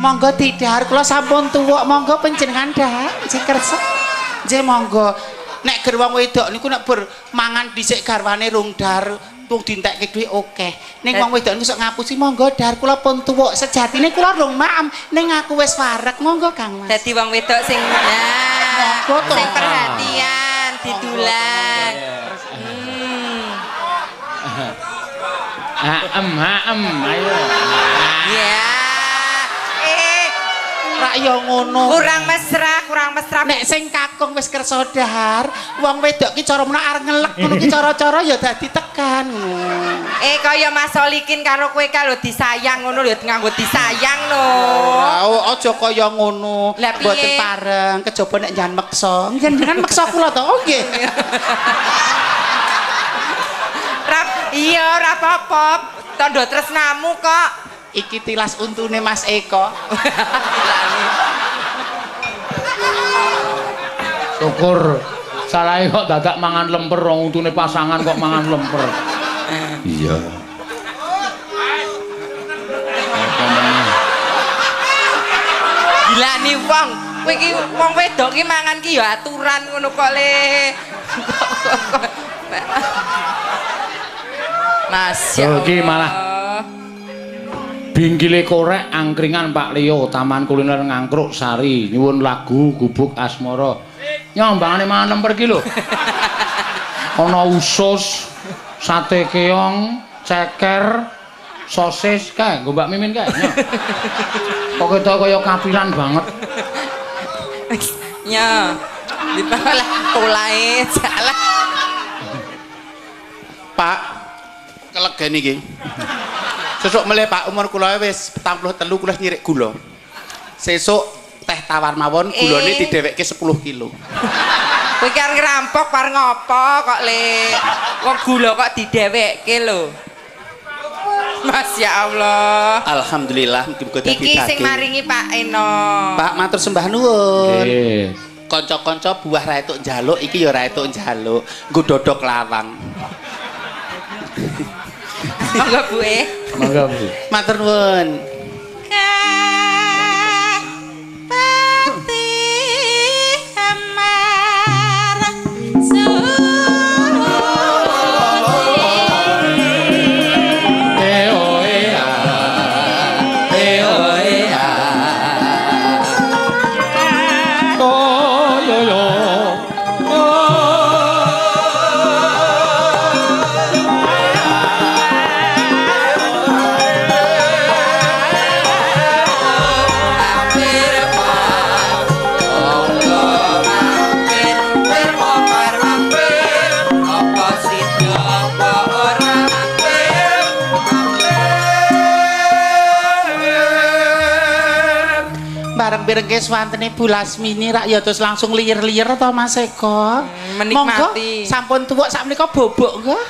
Monggo didhahar kula sampun tuwuk monggo panjenengan dhahar nggih kersa nggih monggo nek ger wong wedok niku nek ber mangan dhisik garwane rung dhahar wong dintekke dhuwit akeh ning wong wedok niku sok ngapusi monggo dhahar kula pun tuwuk sejatine kula rung maem ning aku wis wareg monggo Kang Mas dadi wong wedok sing monggo to sing perhatian didulang ayo ya rak ya ngono. Kurang mesra. Nek sing kakung wis kersa dhahar, wong wedok ki cara menak arep ngelek ngono ki cara-cara ya dadi tekan ngono. Kaya Mas Solikin karo kowe ka lho disayang ngono lho nganggo disayang lho. Aja kaya ngono. Mboten pareng, kejaba nek njan meksa. Njenengan meksa kula to, oh nggih. Iya, ora apa-apa. Tandha tresnamu kok. Iki tilas untune Mas Eko. Syukur salahe kok dadak mangan lemper wong untune pasangan kok mangan lemper. Iya. Gila nih wong, kowe iki wong wedok ki mangan ki ya aturan ngono kok le. Mas ya. Iki malah bingkile korek angkringan Pak Leo Taman Kuliner Ngangkruk Sari nyuwun lagu Gubuk Asmara nyombangane mangan lemper ki lho ana usus sate keong ceker sosis kae nggo Mbak Mimin kae kok ketok kaya kapilan banget nya dipalah polae salah Pak kelegen iki sesuk meleh Pak umur kula wis 43 kula nyirik gula. Sesuk teh tawar mawon gulane didhewekke 10 kilo. Kowe iki arep ngerampok par ngopo kok le. Wong gula kok didhewekke lho. Mas ya Allah. Alhamdulillah muga-muga dadi iki sing maringi Pak Eno. Pak matur sembah nuwun. nggih. Kanca-kanca buah ra entuk njaluk iki ya ra entuk njaluk. Nggo dodok lawang. Monggo Bu Monggo Bu. Matur nuwun. Birengke swantene Bu Lasmini rak ya terus langsung liyer-liyer to Mas Eko. Menikmati. Monggo sampun tuwuk sak menika bobok kok.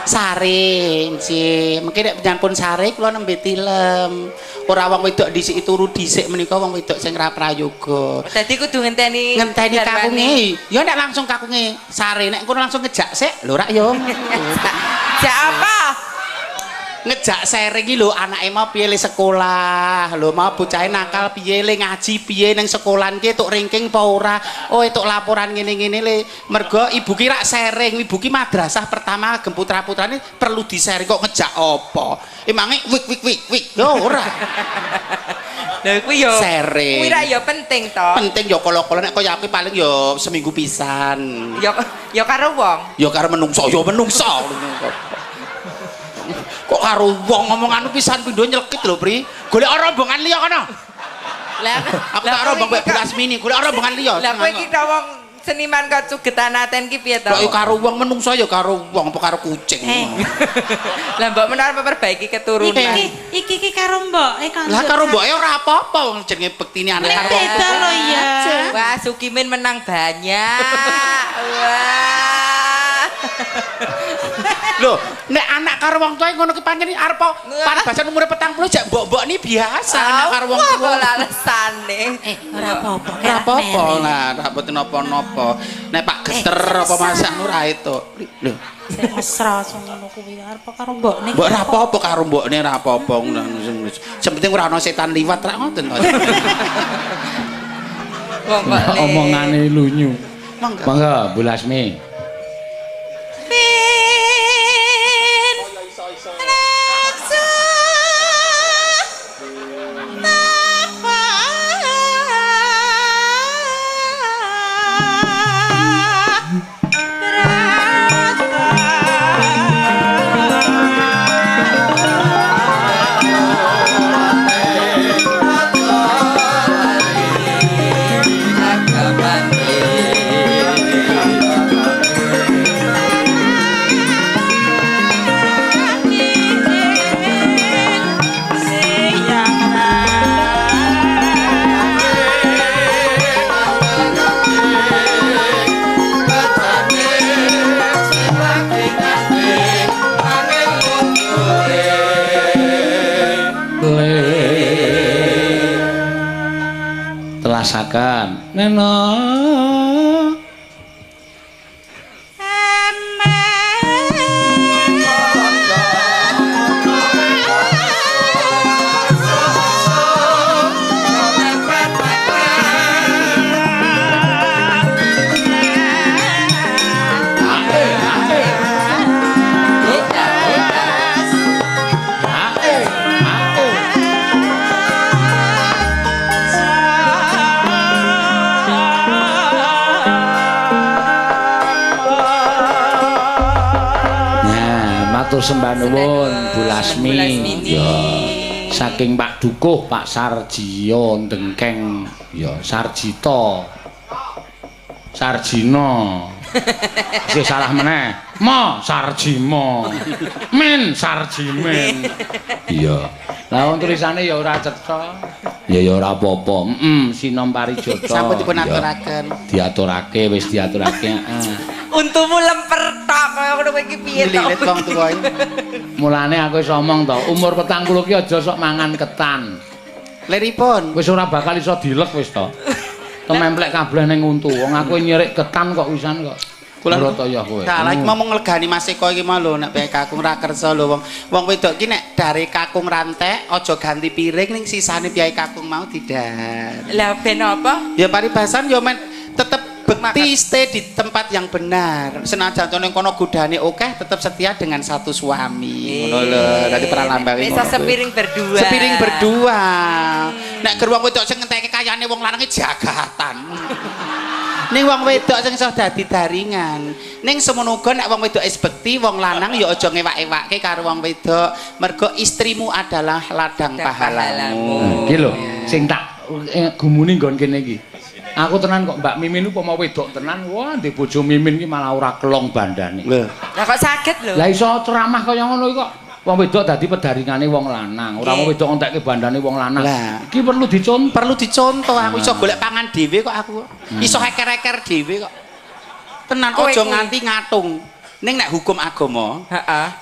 Sare, nggih. Mengki nek nyampun sare kula nembe tilem. Ora wong wedok dhisik turu dhisik menika wong wedok sing ra prayoga. Dadi kudu ngenteni kakunge. Ya nek langsung kakunge sare nek kono langsung ngejak sik. Lho rak yo. Jak apa? Ngejak sare iki lho anake mau piye le sekolah. Lho mau bocahe nakal piye le ngaji piye ning sekolahan ki tuk ranking apa ora. Oh entuk laporan ngene-ngene le. Mergo ibu ki rak sering, ibu ki madrasah pertama agem putra-putrane perlu disering kok ngejak apa. Emange wik. Yo ora. Lha kuwi yo sering. Kuwi ra yo penting to. Penting yo kala-kala nek kaya aku paling yo seminggu pisan. Yo karo wong. Yo karo menungso, yo menungso. Kok karo wong ngomong anu pisan pindho nyelekit lho, Pri. Golek rombongan liya kono. Lah aku tak rombong mbek Bu Lasmini, golek rombongan liya. Lah kowe iki wong seniman kok cugetan aten ki piye to? Kok karo wong menungso ya karo wong apa karo kucing. Lah mbok menawa memperbaiki keturunan. Iki karo mbok kan. Lah karo mboke ora apa-apa wong jenenge bektine anak karo wong. Beda lho ya. Wah, Sukimin menang banyak. Wah. Loh, nek anak karo wong tuwa ngono ki pancen arep paribasan umure 40 jak mbok-mbok ni biasa anak karo wong tuwa. Ora alesane. Ora apa-apa. Ora apa-apa lah, ora mboten napa-napa. Nek Pak Geter apa masak ora itu. Lho, mesra ngono kuwi arep karo mbokne. Mbok ora apa-apa karo mbokne ora apa-apa. Sing penting ora ana setan liwat ra ngoten to. Wong kok omongane lunyu. Monggo Bu Lasmi. Telasakan neno sembah nuwun Bu Lasmi. Ya. Saking Pak Dukuh, Pak Sarjiyo Dengkeng, ya Sarjito. Sarjino. Sing salah meneh. Mo Sarjimo. Min Sarjimin. Iya. Lah wong tulisane ya ora cetha. Ya ora apa-apa. Sinom Parijata. Sampun dipun aturaken. Diaturake, wis diaturake. Untumu lemper tok kaya ngono kowe iki piye to? Lilit wong tuwa iki. Mulane aku wis omong to, umur 40 ki aja sok mangan ketan. Leripun. Wis ora bakal iso dilek wis to. Tememplek kabeh ning untu. Wong aku nyirik ketan kok wisan kok. Kula ya kowe. Salah iki mau nglegani Mas Eko iki mau lho nek bae kakung ra kersa lho wong wedok iki nek dari kakung rantek aja ganti piring ning sisane piye kakung mau tidak. Lah ben apa? Ya paribasan ya men tetep bekti stay di tempat yang benar. Senajan ning kono godane akeh tetep setia dengan satu suami. Ngono lho, dadi pralambange. Bisa sepiring berdua. Sepiring berdua. Nek ger wong wedok sing ngenteke kayane wong lanang jagatan. Ning wong wedok sing iso dadi daringan. Ning semono uga nek wong wedok is bekti, wong lanang ya aja ngewak-ewake karo wong wedok. Mergo istrimu adalah ladang pahalamu. Iki lho, sing tak gumuni nggon kene iki. Aku tenan kok Mbak Mimin ku mau wedok tenan. Wah, ndek bojo Mimin ki malah ora kelong bandane. Lah kok saged lho. Lah iso ceramah kaya ngono iki kok. Wong wedok dadi pedaringane wong lanang, ora wong wedok entekke bandane wong lanang. Lah, iki perlu dicontoh. Aku iso golek pangan dhewe kok aku. Iso heker-heker dhewe kok. Tenan aja nganti ngatung. Ning nek hukum agama,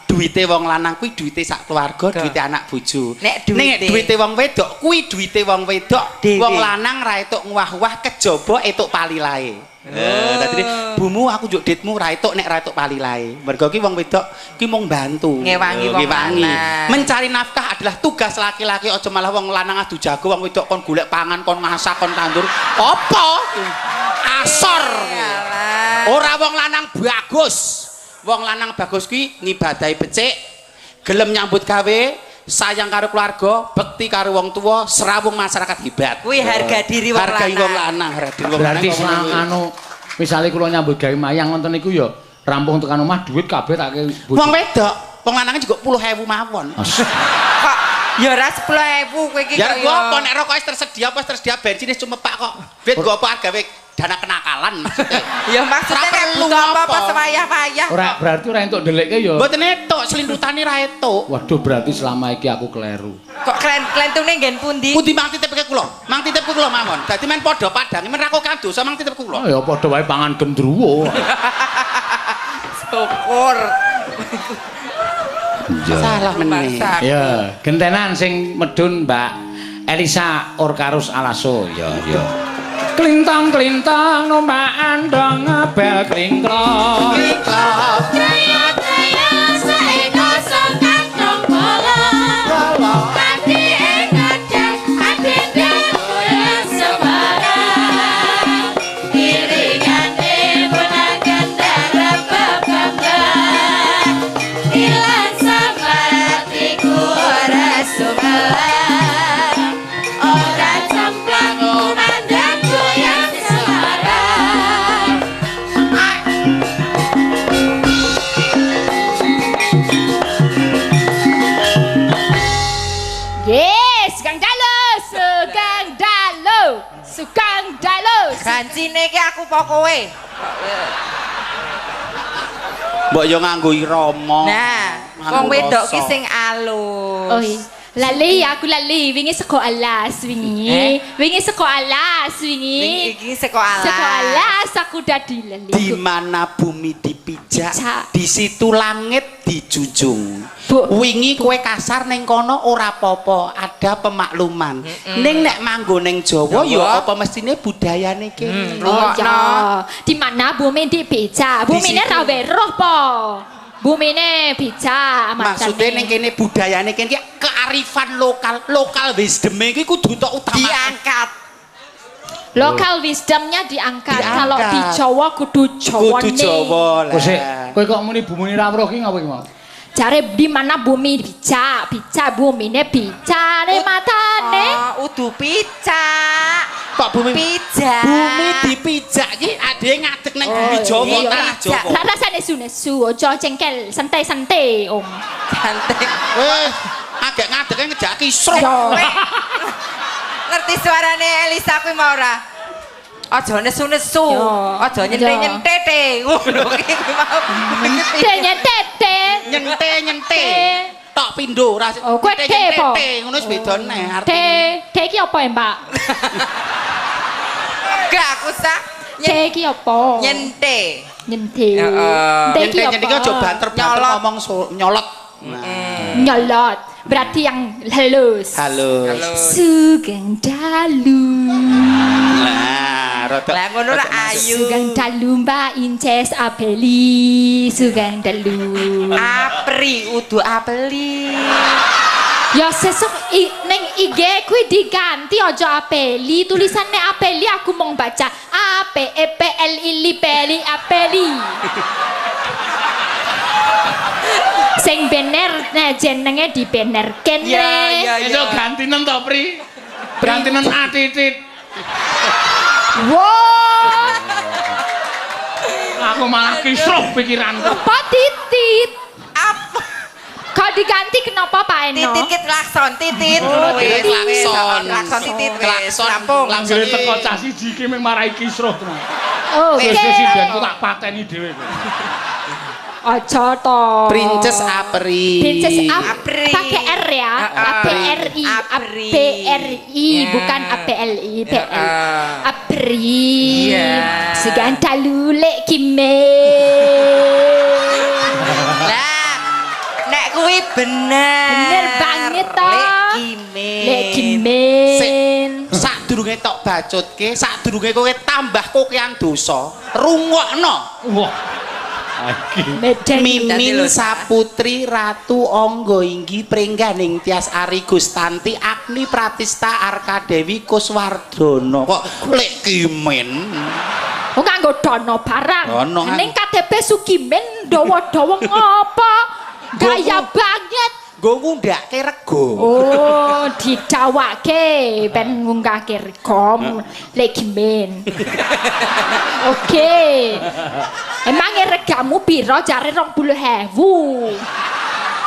duwite wong lanang kuwi duwite sak keluarga, duwite anak bojo. Nek duwite wong wedok kuwi duwite wong wedok. Wong lanang ra etuk nguwah-uwah kejaba etuk palilae. Dadi bumu aku njuk ditmu ra etuk nek ra etuk palilae. Mergo ki wong wedok ki mung bantu. Ngewangi wong lanang. Mencari nafkah adalah tugas laki-laki, aja malah wong lanang adu jago, wong wedok kon golek pangan, kon masak, kon tandur. Apa? Asor. Ora wong lanang bagus. Wong lanang bagus kuwi ngibadahi becik, gelem nyambut gawe, sayang karo keluarga, bekti karo wong tua, serawung masyarakat hebat. Kuwi harga diri wong lanang. Harga wong lanang, harga diri wong lanang. Berarti anu misale kula nyambut gawe mayang ngoten niku ya rampung tekan omah duit kabeh tak kei. Wong wedok, wong lanang juga 10.000 mawon. Kok ya ora 10.000 kowe iki. Ya apa nek rokok tersedia apa tersedia bensin wis cuma pak kok. Duit go apa gawe dana kenakalan maksudnya. Ya maksudnya nek butuh apa-apa sewayah-wayah. Ora berarti ora entuk ndelekke ya. Mboten entuk, selindutane ra entuk. Waduh berarti selama iki aku kleru. Kok klentune nggen pundi? Pundi mang titip ke kula. Mang titip kula mawon. Dadi men padha padange men ra kok dosa mang titip kula. Oh ya padha wae pangan gendruwo. Syukur. Salah meneh. Ya, gentenan sing medun Mbak Elisa Orkarus Alaso. Ya. Klintang-klintang numpak andong bel klingklong. Jaya jaya saeka sangkan bola. Ati engadek ati dewe sebarang. Iringane menakan darah bebanggaan. Ilang samaratiku ora sumelang. Ora cemplang mandang goyang semarang. Yes, Sugeng Dalu. Gancine iki aku apa kowe? Mbok yo nganggo irama. Nah, wong wedok ki sing alus. Oh iya. Lali, aku lali, wingi seko alas wingi. Wingi seko alas wingi. Iki seko alas. Seko alas aku dadi lali. Di mana bumi dipijak, di situ langit dijunjung. Wingi kowe kasar ning kono ora apa-apa, ada pemakluman. Ning nek manggo ning Jawa ya apa mestine budayane kene. Oh ya. Di mana bumi dipijak, bumine ra weruh po. Bumine bijak maksudnya ning kene budayane kene kearifan lokal wisdom iki kudu tok utama diangkat. Lokal wisdomnya diangkat. Kalau di Jawa kudu Jawa. Kudu Jawa lah. Kowe kok muni bumine ra weruh ki ngapa iki mau? Jare di mana bumi bijak, bumine bijak ne matane. Udu pijak. Kok bumi pijak? Bumi dipijak iki ade ngadeg nang bumi Jawa, tanah Jawa. Lah rasane nesu, aja cengkel, santai-santai, Om. Santai. Agak ngadege ngejak kisruh. Ngerti suarane Elisa kuwi mau ora? Aja nesu-nesu. Aja nyente-nyente. Ngono ki mau. Nyente-nyente. Nyente. Tok pindho ora. Oh, kowe te po. Ngono wis beda neh artine. Te iki apa, Mbak? Gak aku sak. Te iki apa? Nyente. Nyente. Nyente iki aja banter-banter ngomong nyolot. Nyolot. Berarti yang halus. Halus. Sugeng Dalu. Nah, lah ngono ra ayu. Sugeng Dalu Mbak Inces Apeli. Sugeng Dalu. Apri udu apeli. Ya sesuk ning IG kuwi diganti aja Apeli. Tulisannya Apeli aku mau baca A P E P L I L Peli Apeli. Sing bener nah jenenge dibenerken ya. Iso gantinen to, Pri. Gantinen atitit. Wow. Aku malah kisruh pikiranku. Apa titit? Apa? Kau diganti kenapa Pak Eno? Titit klakson, titit. Klakson titit. Lampung. Langsung teko cah siji iki mung marai kisruh tenan. Oh, Presidenku tak pateni dhewe. Aja to. Princess Apri. Princess Apri. Pakai R ya. APRI. APRI bukan APLI. Apri. Segan talulek kime. Bener banget toh. Lek Kimin. Sadurunge tok bacutke, sadurunge kowe tambah kokean dosa. Rungokno. Wah. Mimin Saputri Ratu Angga Inggi Prengganing Tias Ari Gustanti Agni Pratista Arkadewi Kuswardana. Kok lek Kimin? Oh nganggo dono barang. Ning KTP Sukimin dawa-dawa ngopo? Gaya banget. Nggo ngundhake rego. Oh, didawake ben ngunggahke rego Lek Kimin. Oke. Emang regamu piro jare 20.000?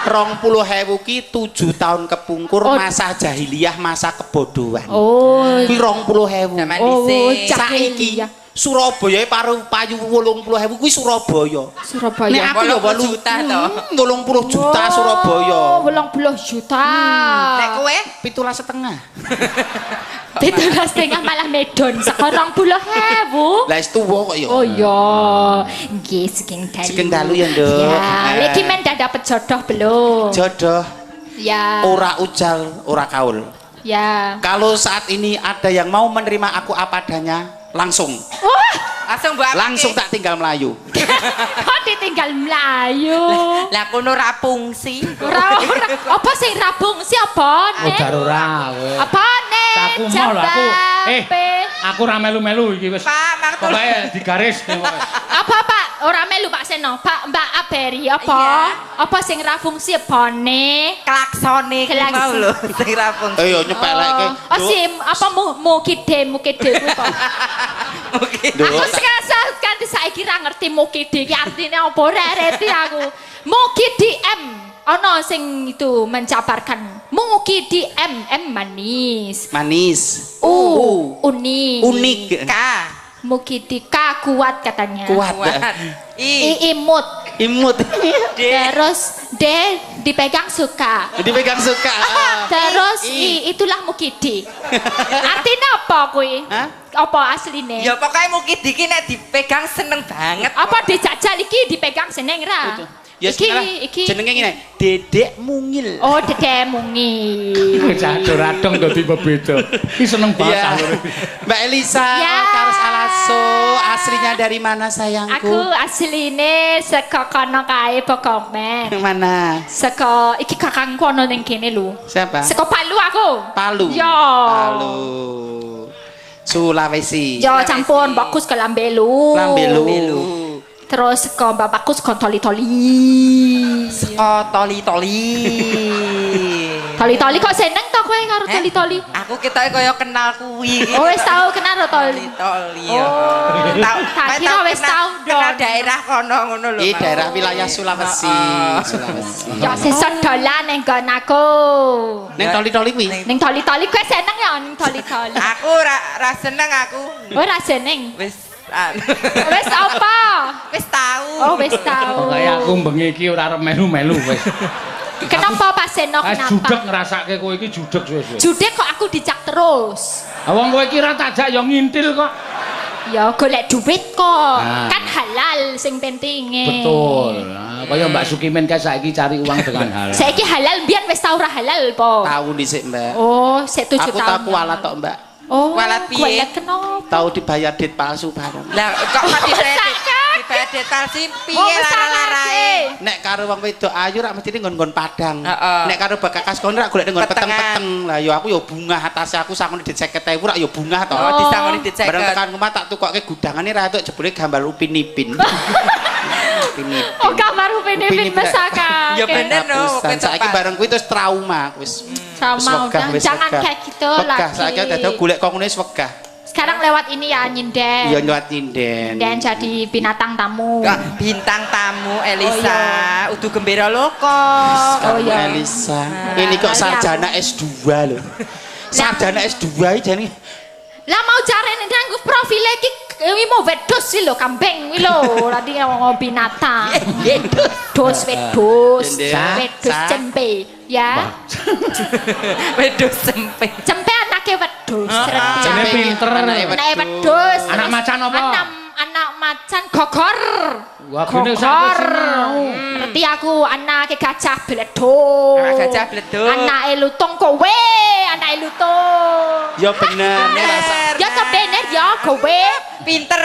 20.000 ki 7 tahun kepungkur masa jahiliyah masa kebodohan. Oh, kuwi 20.000. Zaman dhisik. Saiki Surabaya payu 80.000 kuwi Surabaya. Surabaya. Nek aku ya 8 juta to. 80 juta Surabaya. 80 juta. Nek kowe 17,5. 17,5 malah medon sekarang 20.000. Lah wis tuwa kok ya. Oh iya. Nggih sing dalu. Sing dalu ya, Nduk. Ya, Lek Kimin udah dapet jodoh belum? Jodoh. Ya. Ora ujal, ora kaul. Ya. Kalau saat ini ada yang mau menerima aku apa adanya, langsung. Wah, langsung tak tinggal Melayu. kok ditinggal Melayu? Lah kono rapungsi. Ora apa sing rabungsi apa nek? Ora kowe. Apa nek? Aku mau lho aku. Aku ora melu-melu iki wis. Pak, maktul. Pokoke digaris. Apa Pak? Ora melu Pak Seno. Pak Mbak Aberi apa? Iya. Apa sing ra fungsi bone? Klaksone ki mau lho sing rapungsi. Yo nyepelekke. Oh sim apa mukide kuwi kok. Oke. Aku sekarang ganti saiki ra ngerti mukide ki artine apa rereti aku. Mukidi M. Ono sing itu mencaparkan Mukidi M manis. Manis. Unik. Unik. K. Mukidi K kuat katanya. Kuat. I imut. Imut. Terus D dipegang suka. Dipegang suka. Terus I itulah mukidi. Artinya apa kuwi? Apa asline? Ya pokoknya mukidi ki nek dipegang seneng banget. Apa dijajal iki dipegang seneng ra? Ya iki jenenge ngene, Dedek Mungil. Oh, Dedek Mungil. Cadur adong dadi beda. Ki seneng banget alure. Mbak Elisa, Karos Alaso, aslinya dari mana sayangku? Aku asline saka kono kae Bokome. Mana? Saka iki kakangku ono ning kene lho. Siapa? Saka Palu aku. Palu. Yo. Palu. Sulawesi. Yo campur bagus ke Lambelu. Lambelu. Terus ke bapakku saka toli-toli. Toli-toli. Toli-toli kok seneng to kowe karo toli-toli? Aku ketoke kaya kenal kuwi. Oh wis tau kenal toli. Toli. Oh, tak kira wis tau kenal daerah kono ngono lho. Di daerah wilayah Sulawesi. Sulawesi. Ya sesuk dolan ning nggon aku. Ning toli-toli kuwi. Ning toli-toli kowe seneng ya ning toli-toli. Aku ra seneng aku. Oh ra seneng. Wis Wis apa? Wis tahu. Oh wis tahu. Pokoke aku bengi iki ora arep melu-melu wis. Kenapa Pak Seno kenapa? Judeg ngrasake kowe iki judeg wis. Judeg kok aku dicak terus. Wong kowe iki ra tajak ya ngintil kok. Ya golek duit kok. Kan halal sing pentinge. Betul. Kaya Mbak Sukimin kae saiki cari uang dengan halal. Saiki halal mbiyen wis tau ora halal po. Tahu dhisik, Mbak. Oh, sik 7 tahun. Aku tak kualat tok, Mbak. Oh, kualat piye? Kenapa? Tahu dibayar dit palsu bareng. Lah kok dibayar dit palsu piye lara-larae? Nek karo wong wedok ayu rak mesti nggon-nggon Padang. Nek karo Bakakas kono rak golek nggon peteng-peteng. Lah ya aku ya bungah atase aku sakone dit 50.000 rak ya bungah to. Oh, disangoni dit 50. Bareng tekan omah tak tukokke gudangane ra entuk jebule gambar Upin Ipin. Oh, gambar Upin Ipin mesaka. Ya bener no. Saiki bareng kuwi terus trauma wis. Sama udah jangan kayak gitu lagi. Saiki dadak golek kok ngene wis wegah. Sekarang lewat ini ya nyinden. Iya lewat nyinden. Dan jadi binatang tamu. Bintang tamu Elisa. Udu gembira lho kok. Oh iya Elisa. Ini kok sarjana S2 lho. Sarjana S2 iki jane. Lah mau carane nganggo profil iki mau wedhus sih lho kambing kuwi lho. Tadi ngomong binatang. Wedhus. Wedhus cempe. Ya. Wedhus cempe. Cempe anake wedhus. Jane pinter. Anake wedhus. Anak macan apa? Anak macan gogor. Wah, gene sak Ngerti aku anake gajah bledok. Gajah bledok. Anake lutung kowe, anake lutung. Ya bener. Ya to bener ya kowe. Pinter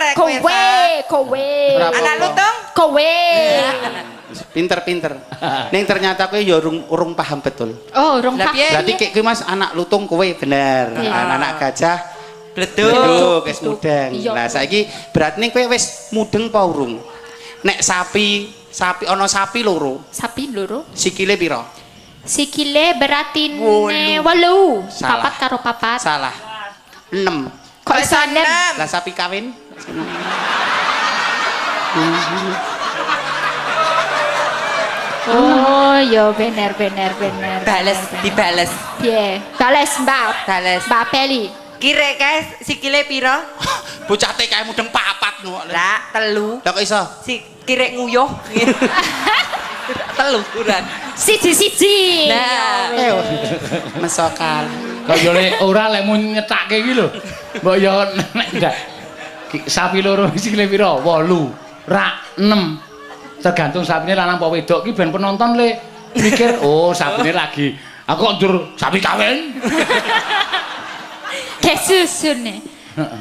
Kowe. Anak lutung? Kowe. Pinter. Ning ternyata kowe ya urung paham betul. Oh, urung paham. Berarti kek kuwi Mas anak lutung kowe bener. Anak gajah bleduk wis mudeng. Lah saiki berarti ning kowe wis mudeng apa urung? Nek sapi ana sapi loro. Sapi loro. Sikile pira? Sikile beratine 8. Papat karo papat. Salah. 6. Kok iso 6? Lah sapi kawin? Oh, ya bener. Dibales. Piye? Bales, Mbak. Bales. Mbak Peli. Kire kae sikile pira? Bocah TK mudeng 4 no. Lah, 3. Lah kok iso? Si kire nguyuh. 3 ukuran. Siji. Nah, Mesokal. Kaya lek ora lek mun nyetake iki lho. Mbok ya nek ndak. Sapi loro sikile pira? 8. Rak 6. Tergantung sapine lanang apa wedok ki ben penonton le mikir oh sapine lagi aku kok ndur sapi kawin. Kesusune.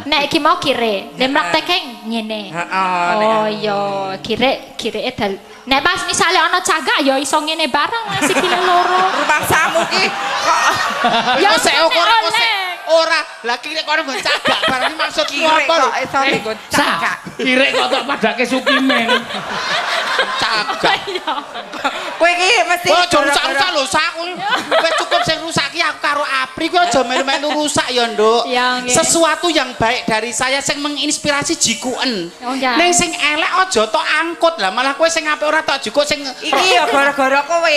Nek iki mau kire, nek mrakteke ngene. Oh iya, kire dal. Nek pas misale ana cagak ya iso ngene bareng sikile loro. rumahsamu ki kok Ya sik ora. Lah kire kok nggon cagak bareng maksudmu kire apa lho? kok iso nggon cagak. Kire kok tak padake sukimen. Cagak. Kowe iki mesti Ojo rusak-rusak lho sak kuwi. Wis cukup sing rusak ki aku karo Apri kuwi aja melu-melu rusak ya, Nduk. Sesuatu yang baik dari saya sing menginspirasi jikuen. Ning sing elek aja tok angkut. Lah malah kowe sing apik ora tok jikuk sing iki ya gara-gara kowe.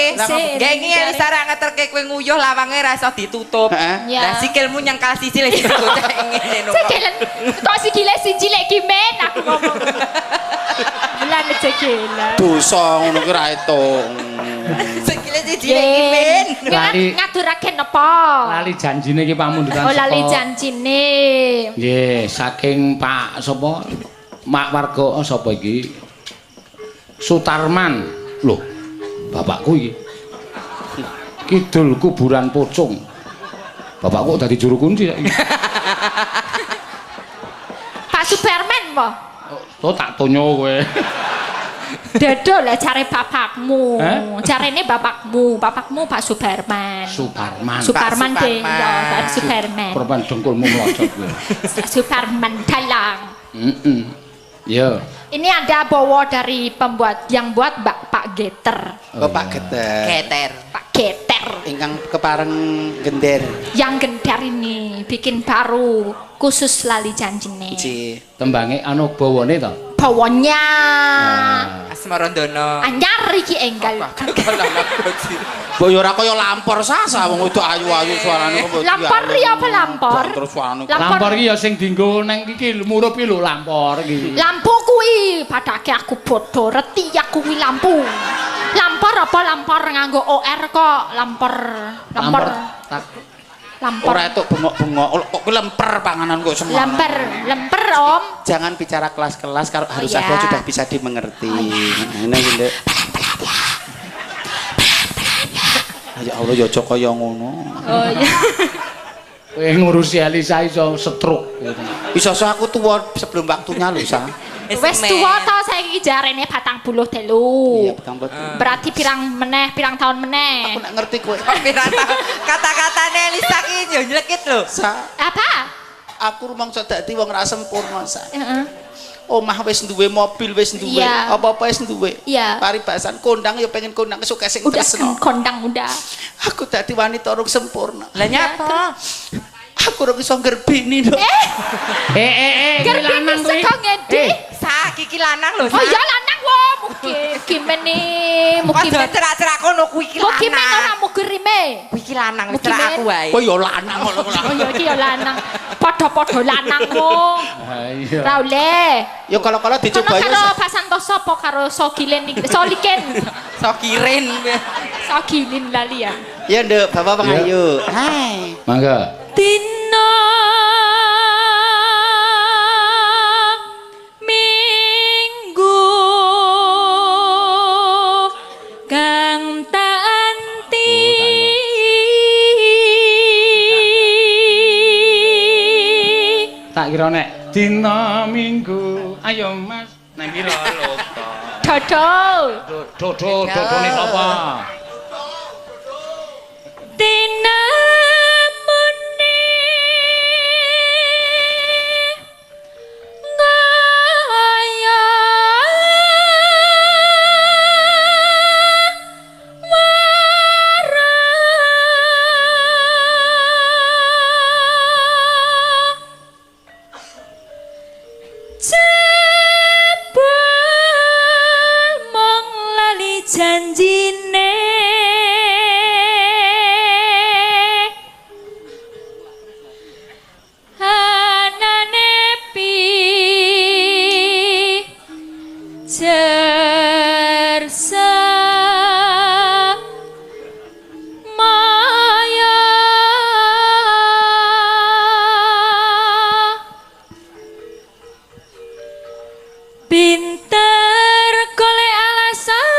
Gengi Elisa ra ngeterke kowe nguyuh lawange ra iso ditutup. Lah sikilmu nyangkal siji lek ditutup ngene lho. Sikilen tok sikile siji lek kimen aku ngomong. Bulan cekilan. dosa ngono ki ra etung. Sikile siji lek kimen. Ngaturake napa? Lali janjine ki pamundutan. Oh lali janjine. Nggih, saking Pak sapa? Mak warga sapa iki? Sutarman. Loh, bapakku iki. Kidul kuburan pocong. Bapakku dadi juru kunci saiki. Pak Superman apa? Oh, tak tonyo kowe. Dedo lah cari bapakmu. Carane bapakmu Pak Superman. Superman deh, ya, Pak Superman. Perban dengkulmu melocot kowe. Superman dalang. Yo. Ini ada bawa dari pembuat yang buat Pak Geter. Pak Geter. Pak Geter. Ingkang kepareng gender. Yang gender ini bikin baru khusus lali janjine. Tembange anu bawane to? Bawonya. Asmarandono. Anyar iki enggal. Mbok yo ora kaya lampor sasa wong wedok ayu-ayu suarane kok. Lampor ya apa lampor? Terus suarane. Lampor iki ya sing dienggo nang iki murup iki lho lampor iki. Lampu kuwi padake aku bodoh reti aku kuwi lampu. Lampor apa lampor nganggo OR kok lampor. Lampor. Ora etuk bengok-bengok kok kuwi lemper panganan kok semua. Lemper Om. Jangan bicara kelas-kelas kalau harus ada sudah bisa dimengerti. Ngene iki, Nduk. Ya Allah ya aja kaya ngono. Oh iya. Kowe ngurusi Elisa iso stroke. Iso-iso aku tuwa sebelum waktunya lho, Sa. Wes tuwa to saiki jarene 43. Iya, 43. Berarti pirang tahun meneh. Aku nek ngerti kowe. Pirang tahun. Kata-katane Elisa ki yo nyelekit lho. Sa, Apa? aku rumangsa dadi wong ra sempurna, Sa. Heeh. Omah wis duwe, mobil wis duwe, apa-apa wis duwe. Paribasan kondang ya pengen kondang suka sing tresno. Kondang udah. Aku dadi wanita rung sempurna. Lah nyapa? Aku rung iso ngerbini, Nduk. Iki lanang kuwi. Sa iki lanang lho. Oh iya lanang wah mukimene Aja cerak-cerak kono kuwi iki lanang. Mukimen ora mugirime. Kuwi iki lanang wis cerak aku wae. Kok ya lanang kok. Oh iya iki ya lanang. Padha-padha lanang wong. Ha iya. Ra oleh. Ya kalau dicoba ya. Karo Pasantoso apa karo Sogilen iki? Soliken. Sokirin. Sogilin lali ya. Ya Nduk, Bapak Pengayu. Hai. Mangga. Dina Tak kira nek dina Minggu. Ayo Mas, nek pira lho. Dodone sapa? Dina muni ngaya janjine anane pi cersa maya pinter golek alasan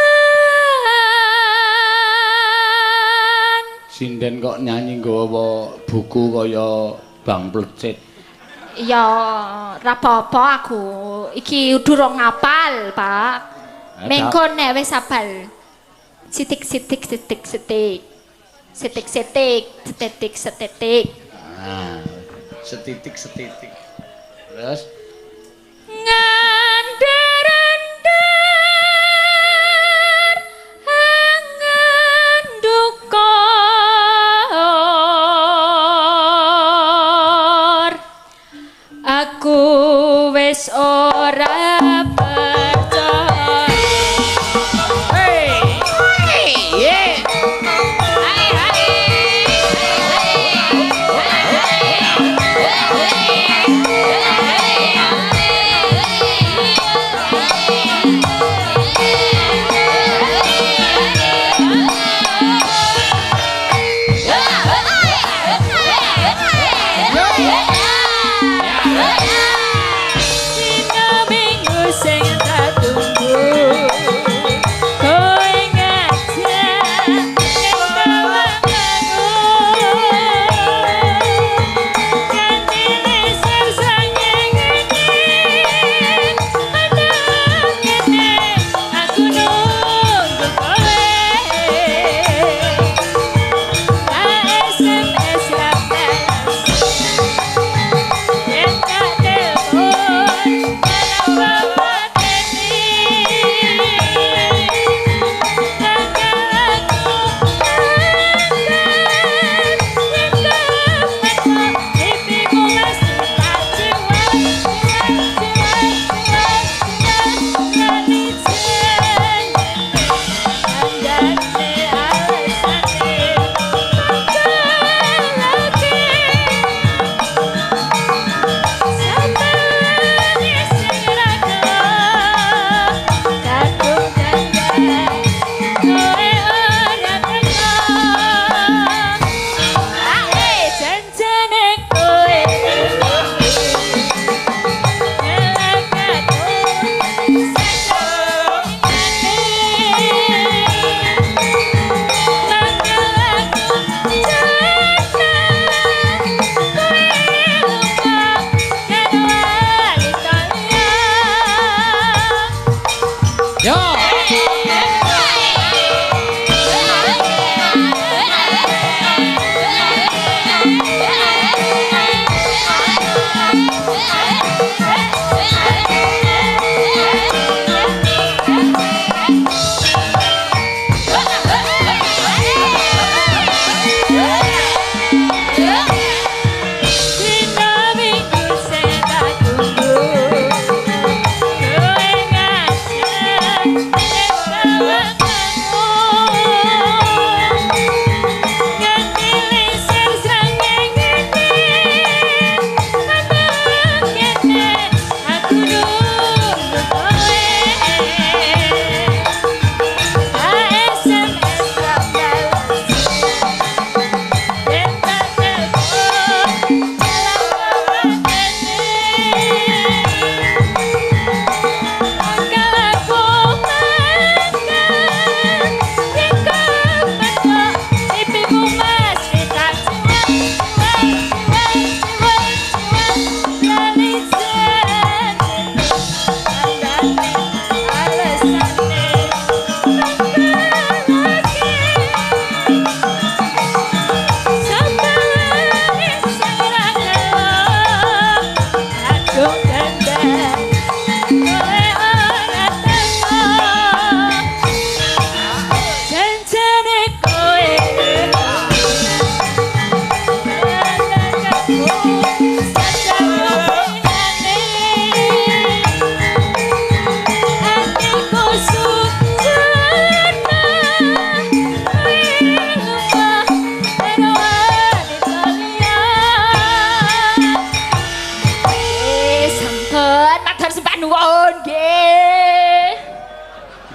sinden kok nyanyi nggawa buku kaya Bang Plecit. Ya, ra apa-apa aku. Iki durung ngapal, Pak. Mengko nek wis hafal. Sitik-sitik. Setitik. Nah, setitik. Terus ngandar angan dukor aku wis ora percaya.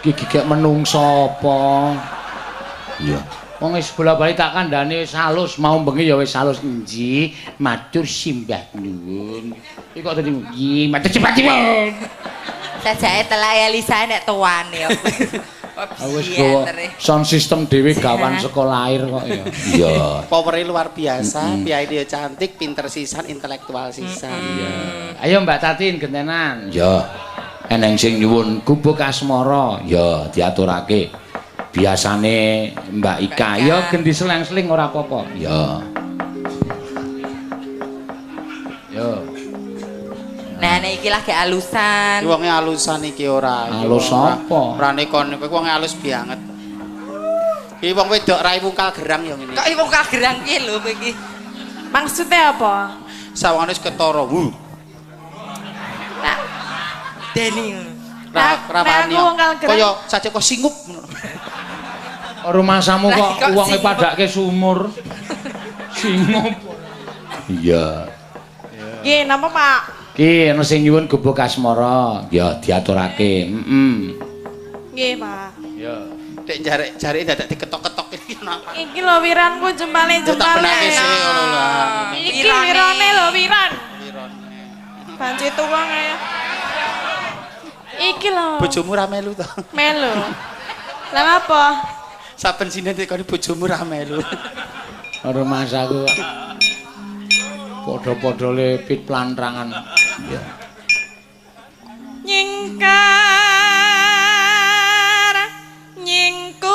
Iki gek menungso apa? Iya. Wong wis bola-bali tak kandhane wis halus, mau bengi ya wis halus. Nji, matur simbah nuwun. Iki kok dadi nggih, matur simbah nuwun. Sajake telak ya Lisa nek tuane. Wis gowo sound system dhewe gawan sekolah air kok ya. Iya. Power-e luar biasa, piyae dia cantik, pinter sisan, intelektual sisan. Iya. Ayo Mbak Tatin gentenan. Ya. Eneng sing nyuwun gubuk asmara, ya diaturake. Biasane Mbak Ika ya gendi seleng-seling ora apa-apa. Ya. Yo. Nah, nek iki lagi alusan. Wonge alusan iki ora. Alus apa? Rane kon kowe wong alus banget. Iki wong wedok rai mungkal gerang ya ngene. Kok iki mungkal gerang piye lho kowe iki? Maksudnya apa? Sawangane wis ketara. Nah. Deni. Rapane. Kaya sace kok singup. Rumasamu kok wonge padake sumur. Singup. Iya. Nggih, napa Pak? Ki ana sing nyuwun gubuk asmara, ya diaturake. Nggih, Pak. Ya. Dek jare dadak diketok-ketok iki napa? Iki lho wiranku jempale. Tak benake sih ngono lho. Iki wirane lho wiran. Banci tuwang ya. Iki lho. Bojomu ra melu to. Melu. Lah ngapa? Saben sinen tekoni bojomu ra melu. Karo masaku padha-padha lepit plantrangan. Ya. Nyingkar nyingkur.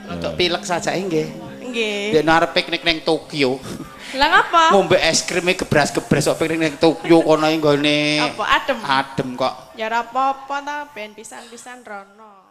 Untuk pilek sajake nggih. Nggih. Dek arep piknik ning Tokyo. Lah ngapa? Ngombe es krime gebras-gebras kok piknik ning Tokyo kono nggone. Apa adem? Adem kok. Ya ora apa-apa ta, ben pisan-pisan rono.